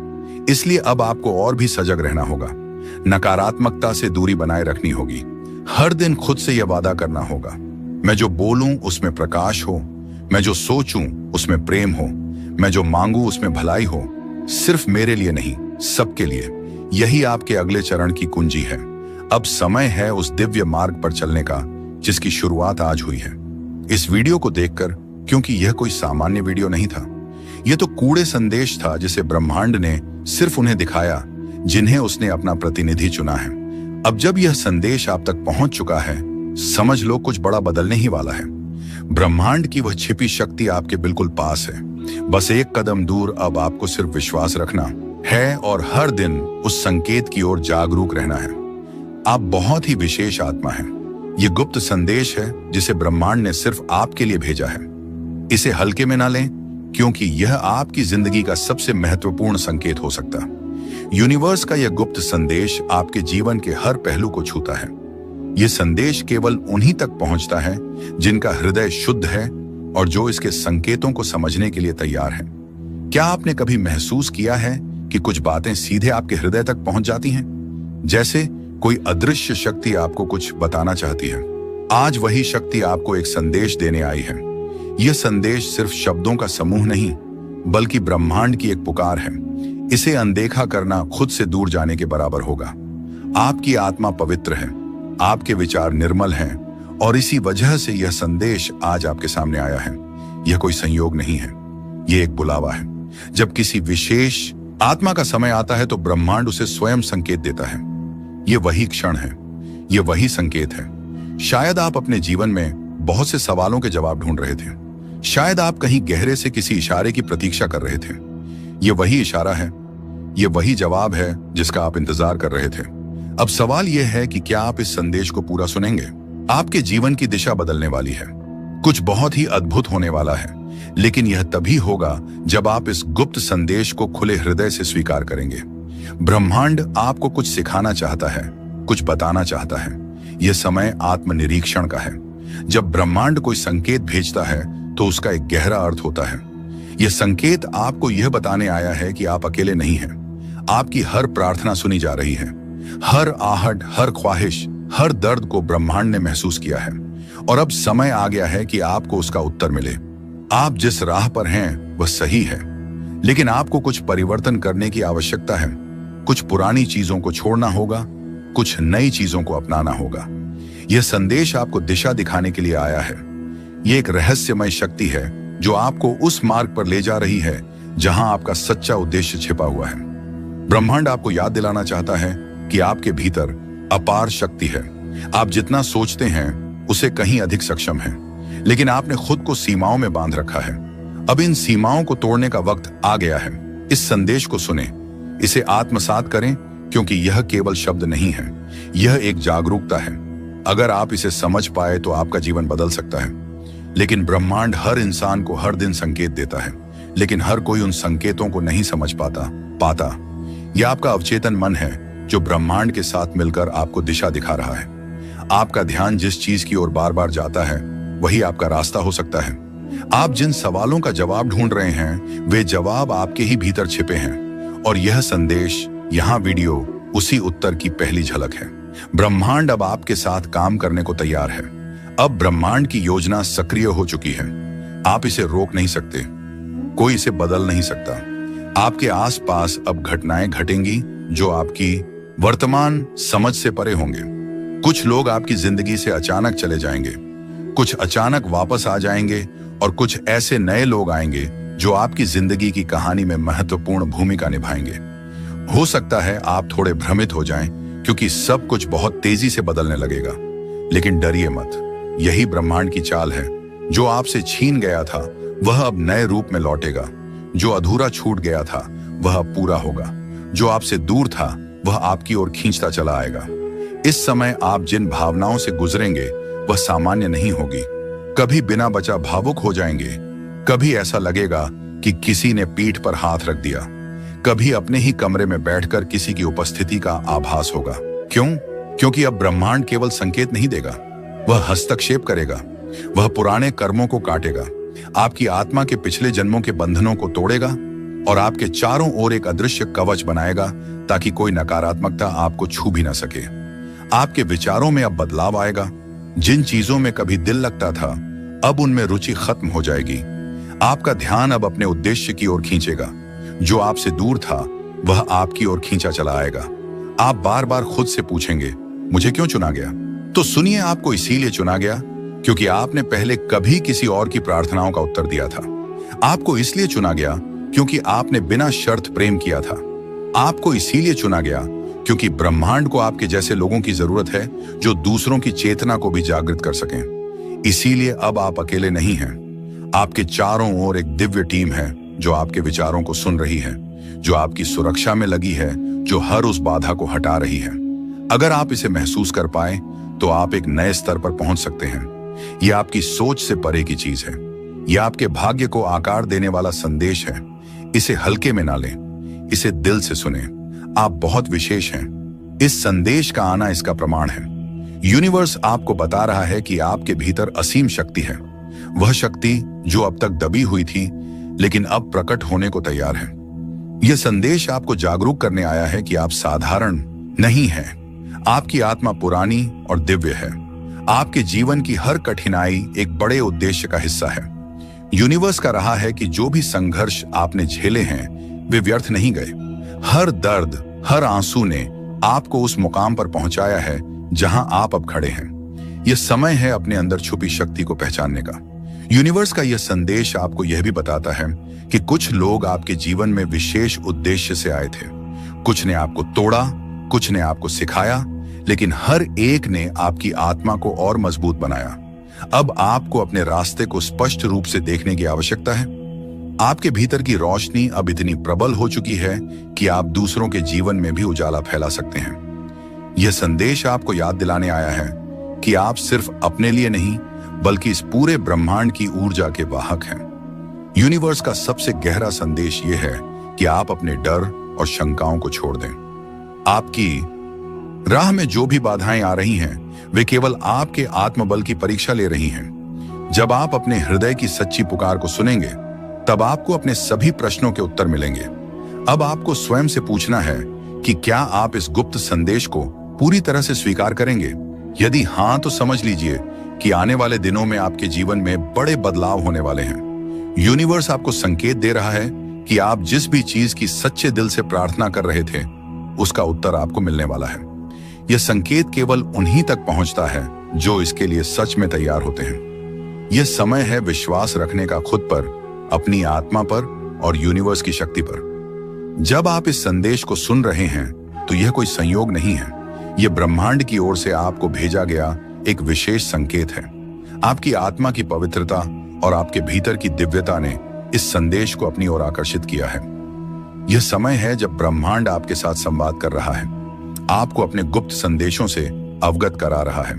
इसलिए अब आपको और भी सजग रहना होगा। नकारात्मकता से दूरी बनाए रखनी होगी। हर दिन खुद से यह वादा करना होगा, मैं जो बोलूं उसमें प्रकाश हो, मैं जो सोचूं उसमें प्रेम हो, मैं जो मांगू उसमें भलाई हो, सिर्फ मेरे लिए नहीं, सबके लिए। यही आपके अगले चरण की कुंजी है। अब समय है उस दिव्य मार्ग पर चलने का जिसकी शुरुआत आज हुई है। इस वीडियो को देखकर, क्योंकि यह कोई सामान्य वीडियो नहीं था, यह तो कूड़े संदेश था जिसे ब्रह्मांड ने सिर्फ उन्हें दिखाया जिन्हें उसने अपना प्रतिनिधि चुना है। अब जब यह संदेश आप तक पहुंच चुका है, समझ लो कुछ बड़ा बदलने ही वाला है। ब्रह्मांड की वह छिपी शक्ति आपके बिल्कुल पास है। बस एक कदम दूर अब आपको सिर्फ विश्वास रखना है और हर दिन उस संकेत की ओर जागरूक रहना है। आप बहुत ही विशेष आत्मा हैं। यह गुप्त संदेश है जिसे ब्रह्मांड ने सिर्फ आपके लिए भेजा है। इसे हल्के में ना लें, क्योंकि यह आपकी जिंदगी का सबसे महत्वपूर्ण संकेत हो सकता है। यूनिवर्स का यह गुप्त संदेश आपके जीवन के हर पहलू को छूता है। यह संदेश केवल उन्हीं तक पहुंचता है जिनका हृदय शुद्ध है और जो इसके संकेतों को समझने के लिए तैयार है। क्या आपने कभी महसूस किया है कि कुछ बातें सीधे आपके हृदय तक पहुंच जाती हैं, जैसे कोई अदृश्य शक्ति आपको कुछ बताना चाहती है? आज वही शक्ति आपको एक संदेश देने आई है। यह संदेश सिर्फ शब्दों का समूह नहीं, बल्कि ब्रह्मांड की एक पुकार है। इसे अनदेखा करना खुद से दूर जाने के बराबर होगा। आपकी आत्मा पवित्र है, आपके विचार निर्मल हैं, और इसी वजह से यह संदेश आज आपके सामने आया है। यह कोई संयोग नहीं है, यह एक बुलावा है। जब किसी विशेष आत्मा का समय आता है तो ब्रह्मांड उसे स्वयं संकेत देता है। यह वही क्षण है, यह वही संकेत है। शायद आप अपने जीवन में बहुत से सवालों के जवाब ढूंढ रहे थे। शायद आप कहीं गहरे से किसी इशारे की प्रतीक्षा कर रहे थे। यह वही इशारा है, यह वही जवाब है जिसका आप इंतजार कर रहे थे। अब सवाल यह है कि क्या आप इस संदेश को पूरा सुनेंगे? आपके जीवन की दिशा बदलने वाली है। कुछ बहुत ही अद्भुत होने वाला है, लेकिन यह तभी होगा जब आप इस गुप्त संदेश को खुले हृदय से स्वीकार करेंगे। ब्रह्मांड आपको कुछ सिखाना चाहता है, कुछ बताना चाहता है। यह समय आत्मनिरीक्षण का है। जब ब्रह्मांड कोई संकेत भेजता है तो उसका एक गहरा अर्थ होता है। यह संकेत आपको यह बताने आया है कि आप अकेले नहीं हैं। आपकी हर प्रार्थना सुनी जा रही है। हर आहट, हर ख्वाहिश, हर दर्द को ब्रह्मांड ने महसूस किया है, और अब समय आ गया है कि आपको उसका उत्तर मिले। आप जिस राह पर हैं वह सही है, लेकिन आपको कुछ परिवर्तन करने की आवश्यकता है। कुछ पुरानी चीजों को छोड़ना होगा, कुछ नई चीजों को अपनाना होगा। यह संदेश आपको दिशा दिखाने के लिए आया है। यह एक रहस्यमय शक्ति है जो आपको उस मार्ग पर ले जा रही है जहां आपका सच्चा उद्देश्य छिपा हुआ है। ब्रह्मांड आपको याद दिलाना चाहता है कि आपके भीतर अपार शक्ति है। आप जितना सोचते हैं उसे कहीं अधिक सक्षम है, लेकिन आपने खुद को सीमाओं में बांध रखा है। अब इन सीमाओं को तोड़ने का वक्त आ गया है। इस संदेश को सुने, इसे आत्मसात करें, क्योंकि यह केवल शब्द नहीं है, यह एक जागरूकता है। अगर आप इसे समझ पाए तो आपका जीवन बदल सकता है। लेकिन ब्रह्मांड हर इंसान को हर दिन संकेत देता है, लेकिन हर कोई उन संकेतों को नहीं समझ पाता। यह आपका अवचेतन मन है जो ब्रह्मांड के साथ मिलकर आपको दिशा दिखा रहा है। आपका ध्यान जिस चीज की ओर बार बार जाता है वही आपका रास्ता हो सकता है। आप जिन सवालों का जवाब ढूंढ रहे हैं वे जवाब आपके ही भीतर छिपे हैं, और यह संदेश, यहां वीडियो उसी उत्तर की पहली झलक है। ब्रह्मांड अब आपके साथ काम करने को तैयार है। अब ब्रह्मांड की योजना सक्रिय हो चुकी है। आप इसे रोक नहीं सकते, कोई इसे बदल नहीं सकता। आपके आसपास अब घटनाएं घटेंगी जो आपकी वर्तमान समझ से परे होंगे। कुछ लोग आपकी जिंदगी से अचानक चले जाएंगे, कुछ अचानक वापस आ जाएंगे, और कुछ ऐसे नए लोग आएंगे जो आपकी जिंदगी की कहानी में महत्वपूर्ण भूमिका निभाएंगे। हो सकता है आप थोड़े भ्रमित हो जाएं, क्योंकि सब कुछ बहुत तेजी से बदलने लगेगा। लेकिन डरिए मत, यही ब्रह्मांड की चाल है। जो आपसे छीन गया था वह अब नए रूप में लौटेगा। जो अधूरा छूट गया था वह अब पूरा होगा। जो आपसे दूर था वह आपकी ओर खींचता चला आएगा। इस समय आप जिन भावनाओं से गुजरेंगे वह सामान्य नहीं होगी। कभी बिना बचा भावुक हो जाएंगे, कभी ऐसा लगेगा कि किसी ने पीठ पर हाथ रख दिया, कभी अपने ही कमरे में बैठकर किसी की उपस्थिति का आभास होगा। क्यों? क्योंकि अब ब्रह्मांड केवल संकेत नहीं देगा, वह हस्तक्षेप करेगा। वह पुराने कर्मों को काटेगा, आपकी आत्मा के पिछले जन्मों के बंधनों को तोड़ेगा, और आपके चारों ओर एक अदृश्य कवच बनाएगा ताकि कोई नकारात्मकता आपको छू भी न सके। आपके विचारों में अब बदलाव आएगा। जिन चीजों में कभी दिल लगता था अब उनमें रुचि खत्म हो जाएगी। आपका ध्यान अब अपने उद्देश्य की ओर खींचेगा। जो आपसे दूर था वह आपकी ओर खींचा चला आएगा। आप बार बार खुद से पूछेंगे, मुझे क्यों चुना गया? तो सुनिए, आपको इसीलिए चुना गया क्योंकि आपने पहले कभी किसी और की प्रार्थनाओं का उत्तर दिया था। आपको इसलिए चुना गया क्योंकि आपने बिना शर्त प्रेम किया था। आपको इसीलिए चुना गया क्योंकि ब्रह्मांड को आपके जैसे लोगों की जरूरत है जो दूसरों की चेतना को भी जागृत कर सकें। इसीलिए अब आप अकेले नहीं हैं। आपके चारों ओर एक दिव्य टीम है जो आपके विचारों को सुन रही है, जो आपकी सुरक्षा में लगी है, जो हर उस बाधा को हटा रही है। अगर आप इसे महसूस कर पाए तो आप एक नए स्तर पर पहुंच सकते हैं। यह आपकी सोच से परे की चीज है। यह आपके भाग्य को आकार देने वाला संदेश है। इसे हल्के में ना लें, इसे दिल से सुने। आप बहुत विशेष हैं। इस संदेश का आना इसका प्रमाण है। यूनिवर्स आपको बता रहा है कि आपके भीतर असीम शक्ति है। वह शक्ति जो अब तक दबी हुई थी लेकिन अब प्रकट होने को तैयार है। यह संदेश आपको जागरूक करने आया है कि आप साधारण नहीं हैं। आपकी आत्मा पुरानी और दिव्य है। आपके जीवन की हर कठिनाई एक बड़े उद्देश्य का हिस्सा है। यूनिवर्स का रहा है कि जो भी संघर्ष आपने झेले हैं वे व्यर्थ नहीं गए। हर दर्द, हर आंसू ने आपको उस मुकाम पर पहुंचाया है जहां आप अब खड़े हैं। यह समय है अपने अंदर छुपी शक्ति को पहचानने का। यूनिवर्स का यह संदेश आपको यह भी बताता है कि कुछ लोग आपके जीवन में विशेष उद्देश्य से आए थे। कुछ ने आपको तोड़ा, कुछ ने आपको सिखाया, लेकिन हर एक ने आपकी आत्मा को और मजबूत बनाया। अब आपको अपने रास्ते को स्पष्ट रूप से देखने की आवश्यकता है। आपके भीतर की रोशनी अब इतनी प्रबल हो चुकी है कि आप दूसरों के जीवन में भी उजाला फैला सकते हैं। यह संदेश आपको याद दिलाने आया है कि आप सिर्फ अपने लिए नहीं बल्कि इस पूरे ब्रह्मांड की ऊर्जा के वाहक हैं। यूनिवर्स का सबसे गहरा संदेश यह है कि आप अपने डर और शंकाओं को छोड़ दें। आपकी राह में जो भी बाधाएं आ रही हैं वे केवल आपके आत्मबल की परीक्षा ले रही हैं। जब आप अपने हृदय की सच्ची पुकार को सुनेंगे तब आपको अपने सभी प्रश्नों के उत्तर मिलेंगे। अब आपको स्वयं से पूछना है कि क्या आप इस गुप्त संदेश को पूरी तरह से स्वीकार करेंगे। यदि हां तो समझ लीजिए कि आने वाले दिनों में आपके जीवन में बड़े बदलाव होने वाले हैं। यूनिवर्स आपको संकेत दे रहा है कि आप जिस भी चीज की सच्चे दिल से प्रार्थना कर रहे थे उसका उत्तर आपको मिलने वाला है। यह संकेत केवल उन्हीं तक पहुंचता है जो इसके लिए सच में तैयार होते हैं। यह समय है विश्वास रखने का खुद पर, अपनी आत्मा पर और यूनिवर्स की शक्ति पर। जब आप इस संदेश को सुन रहे हैं तो यह कोई संयोग नहीं है। यह ब्रह्मांड की ओर से आपको भेजा गया एक विशेष संकेत है। आपकी आत्मा की पवित्रता और आपके भीतर की दिव्यता ने इस संदेश को अपनी ओर आकर्षित किया है। यह समय है जब ब्रह्मांड आपके साथ संवाद कर रहा है, आपको अपने गुप्त संदेशों से अवगत करा रहा है।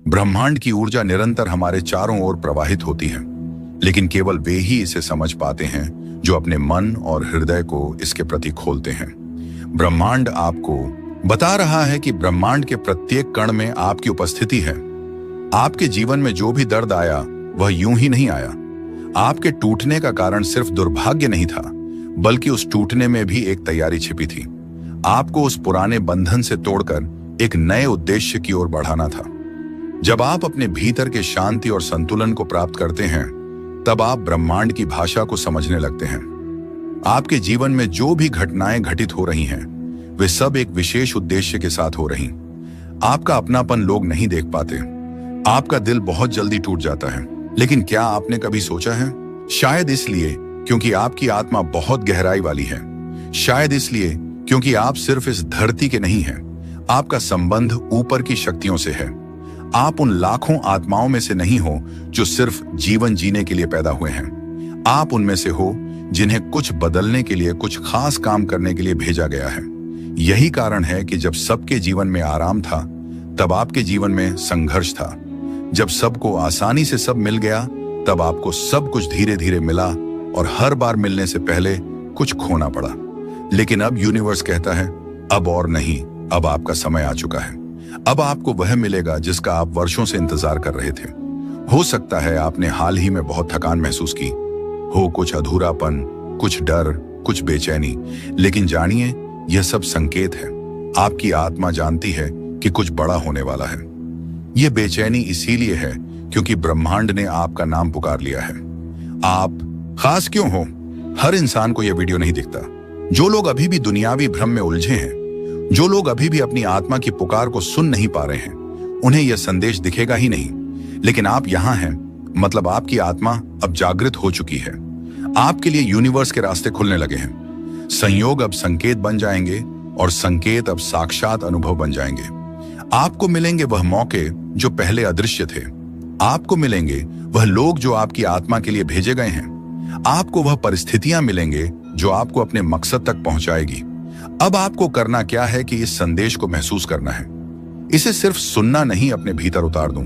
ब्रह्मांड की ऊर्जा निरंतर हमारे चारों ओर प्रवाहित होती है, लेकिन केवल वे ही इसे समझ पाते हैं जो अपने मन और हृदय को इसके प्रति खोलते हैं। ब्रह्मांड आपको बता रहा है कि ब्रह्मांड के प्रत्येक कण में आपकी उपस्थिति है। आपके जीवन में जो भी दर्द आया वह यूं ही नहीं आया। आपके टूटने का कारण सिर्फ दुर्भाग्य नहीं था, बल्कि उस टूटने में भी एक तैयारी छिपी थी। आपको उस पुराने बंधन से तोड़कर एक नए उद्देश्य की ओर बढ़ाना था। जब आप अपने भीतर के शांति और संतुलन को प्राप्त करते हैं, तब आप ब्रह्मांड की भाषा को समझने लगते हैं। आपके जीवन में जो भी घटनाएं घटित हो रही हैं, वे सब एक विशेष उद्देश्य के साथ हो रही। आपका अपनापन लोग नहीं देख पाते। आपका दिल बहुत जल्दी टूट जाता है। लेकिन क्या आपने कभी सोचा है? शायद इसलिए क्योंकि आपकी आत्मा बहुत गहराई वाली है। शायद इसलिए क्योंकि आप सिर्फ इस धरती के नहीं हैं। आपका संबंध ऊपर की शक्तियों से है। आप उन लाखों आत्माओं में से नहीं हो जो सिर्फ जीवन जीने के लिए पैदा हुए हैं। आप उनमें से हो जिन्हें कुछ बदलने के लिए, कुछ खास काम करने के लिए भेजा गया है। यही कारण है कि जब सबके जीवन में आराम था, तब आपके जीवन में संघर्ष था। जब सबको आसानी से सब मिल गया, तब आपको सब कुछ धीरे धीरे मिला और हर बार मिलने से पहले कुछ खोना पड़ा। लेकिन अब यूनिवर्स कहता है, अब और नहीं, अब आपका समय आ चुका है। अब आपको वह मिलेगा जिसका आप वर्षों से इंतजार कर रहे थे। हो सकता है आपने हाल ही में बहुत थकान महसूस की हो, कुछ अधूरापन, कुछ डर, कुछ बेचैनी। लेकिन जानिए, यह सब संकेत है। आपकी आत्मा जानती है कि कुछ बड़ा होने वाला है। यह बेचैनी इसीलिए है क्योंकि ब्रह्मांड ने आपका नाम पुकार लिया है। आप खास क्यों हो? हर इंसान को यह वीडियो नहीं दिखता। जो लोग अभी भी दुनियावी भ्रम में उलझे हैं, जो लोग अभी भी अपनी आत्मा की पुकार को सुन नहीं पा रहे हैं, उन्हें यह संदेश दिखेगा ही नहीं। लेकिन आप यहां हैं, मतलब आपकी आत्मा अब जागृत हो चुकी है। आपके लिए यूनिवर्स के रास्ते खुलने लगे हैं। संयोग अब संकेत बन जाएंगे और संकेत अब साक्षात अनुभव बन जाएंगे। आपको मिलेंगे वह मौके जो पहले अदृश्य थे। आपको मिलेंगे वह लोग जो आपकी आत्मा के लिए भेजे गए हैं। आपको वह परिस्थितियां मिलेंगे जो आपको अपने मकसद तक पहुंचाएगी। अब आपको करना क्या है कि इस संदेश को महसूस करना है। इसे सिर्फ सुनना नहीं, अपने भीतर उतार दूं।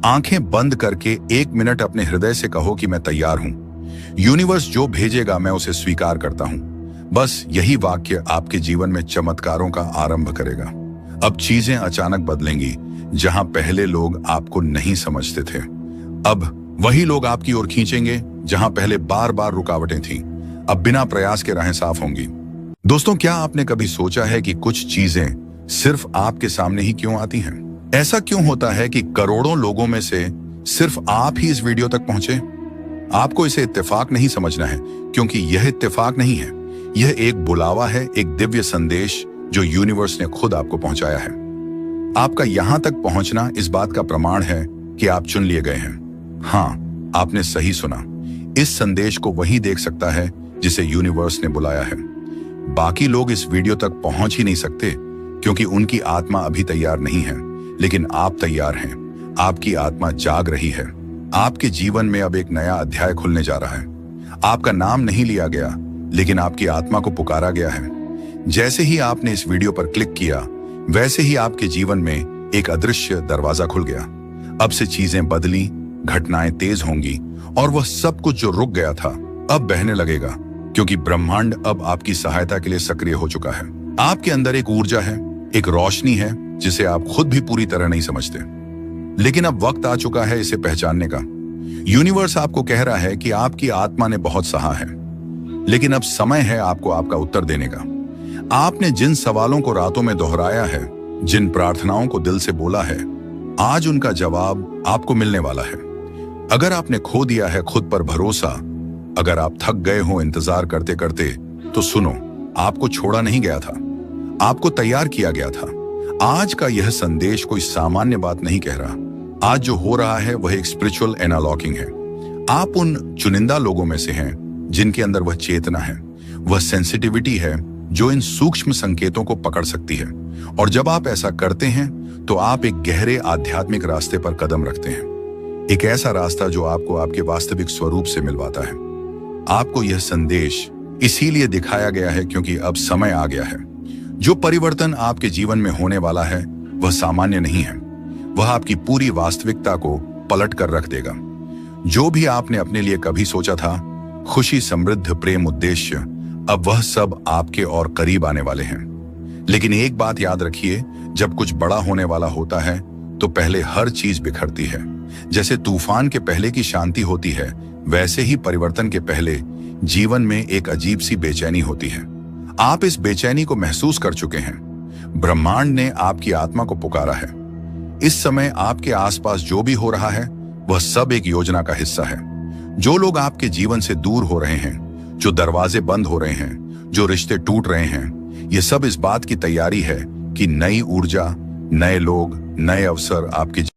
आंखें बंद करके 1 मिनट अपने हृदय से कहो कि मैं तैयार हूं। यूनिवर्स जो भेजेगा मैं उसे स्वीकार करता हूं। बस यही वाक्य आपके जीवन में चमत्कारों का आरंभ करेगा। अब चीजें अचानक बदलेंगी। जहां पहले लोग आपको नहीं समझते थे, अब वही लोग आपकी ओर खींचेंगे। जहां पहले बार बार रुकावटें थीं, अब बिना प्रयास के राहें साफ होंगी। दोस्तों, क्या आपने कभी सोचा है कि कुछ चीजें सिर्फ आपके सामने ही क्यों आती हैं? ऐसा क्यों होता है कि करोड़ों लोगों में से सिर्फ आप ही इस वीडियो तक पहुंचे? आपको इसे इत्तेफाक नहीं समझना है, क्योंकि यह इत्तेफाक नहीं है। यह एक बुलावा है, एक दिव्य संदेश जो यूनिवर्स ने खुद आपको पहुंचाया है। आपका यहां तक पहुंचना इस बात का प्रमाण है कि आप चुन लिए गए हैं। हाँ, आपने सही सुना। इस संदेश को वही देख सकता है जिसे यूनिवर्स ने बुलाया है। बाकी लोग इस वीडियो तक पहुंच ही नहीं सकते क्योंकि उनकी आत्मा अभी तैयार नहीं है। लेकिन आप तैयार हैं। आपकी आत्मा जाग रही है। आपके जीवन में अब एक नया अध्याय खुलने जा रहा है। आपका नाम नहीं लिया गया, लेकिन आपकी आत्मा को पुकारा गया है। जैसे ही आपने इस वीडियो पर क्लिक किया, वैसे ही आपके जीवन में एक अदृश्य दरवाजा खुल गया। अब से चीजें बदली, घटनाएं तेज होंगी और वह सब कुछ जो रुक गया था अब बहने लगेगा, क्योंकि ब्रह्मांड अब आपकी सहायता के लिए सक्रिय हो चुका है। आपके अंदर एक ऊर्जा है, एक रोशनी है जिसे आप खुद भी पूरी तरह नहीं समझते, लेकिन अब वक्त आ चुका है इसे पहचानने का। यूनिवर्स आपको कह रहा है कि आपकी आत्मा ने बहुत सहा है, लेकिन अब समय है आपको आपका उत्तर देने का। आपने जिन सवालों को रातों में दोहराया है, जिन प्रार्थनाओं को दिल से बोला है, आज उनका जवाब आपको मिलने वाला है। अगर आपने खो दिया है खुद पर भरोसा, अगर आप थक गए हो इंतजार करते करते, तो सुनो, आपको छोड़ा नहीं गया था, आपको तैयार किया गया था। आज का यह संदेश कोई सामान्य बात नहीं कह रहा। आज जो हो रहा है वह एक स्पिरिचुअल एनालॉकिंग है। आप उन चुनिंदा लोगों में से हैं जिनके अंदर वह चेतना है, वह सेंसिटिविटी है जो इन सूक्ष्म संकेतों को पकड़ सकती है। और जब आप ऐसा करते हैं तो आप एक गहरे आध्यात्मिक रास्ते पर कदम रखते हैं, एक ऐसा रास्ता जो आपको आपके वास्तविक स्वरूप से मिलवाता है। आपको यह संदेश इसीलिए दिखाया गया है क्योंकि अब समय आ गया है। जो परिवर्तन आपके जीवन में होने वाला है वह सामान्य नहीं है, वह आपकी पूरी वास्तविकता को पलट कर रख देगा। जो भी आपने अपने लिए कभी सोचा था, खुशी, समृद्ध, प्रेम, उद्देश्य, अब वह सब आपके और करीब आने वाले हैं। लेकिन एक बात याद रखिए, जब कुछ बड़ा होने वाला होता है तो पहले हर चीज बिखरती है, जैसे तूफान के पहले की शांति होती है, वैसे ही परिवर्तन के पहले जीवन में एक अजीब सी बेचैनी होती है। आप इस बेचैनी को महसूस कर चुके हैं। ब्रह्मांड ने आपकी आत्मा को पुकारा है। इस समय आपके आसपास जो भी हो रहा है वह सब एक योजना का हिस्सा है। जो लोग आपके जीवन से दूर हो रहे हैं, जो दरवाजे बंद हो रहे हैं, जो रिश्ते टूट रहे हैं, ये सब इस बात की तैयारी है कि नई ऊर्जा, नए लोग, नए अवसर आपकी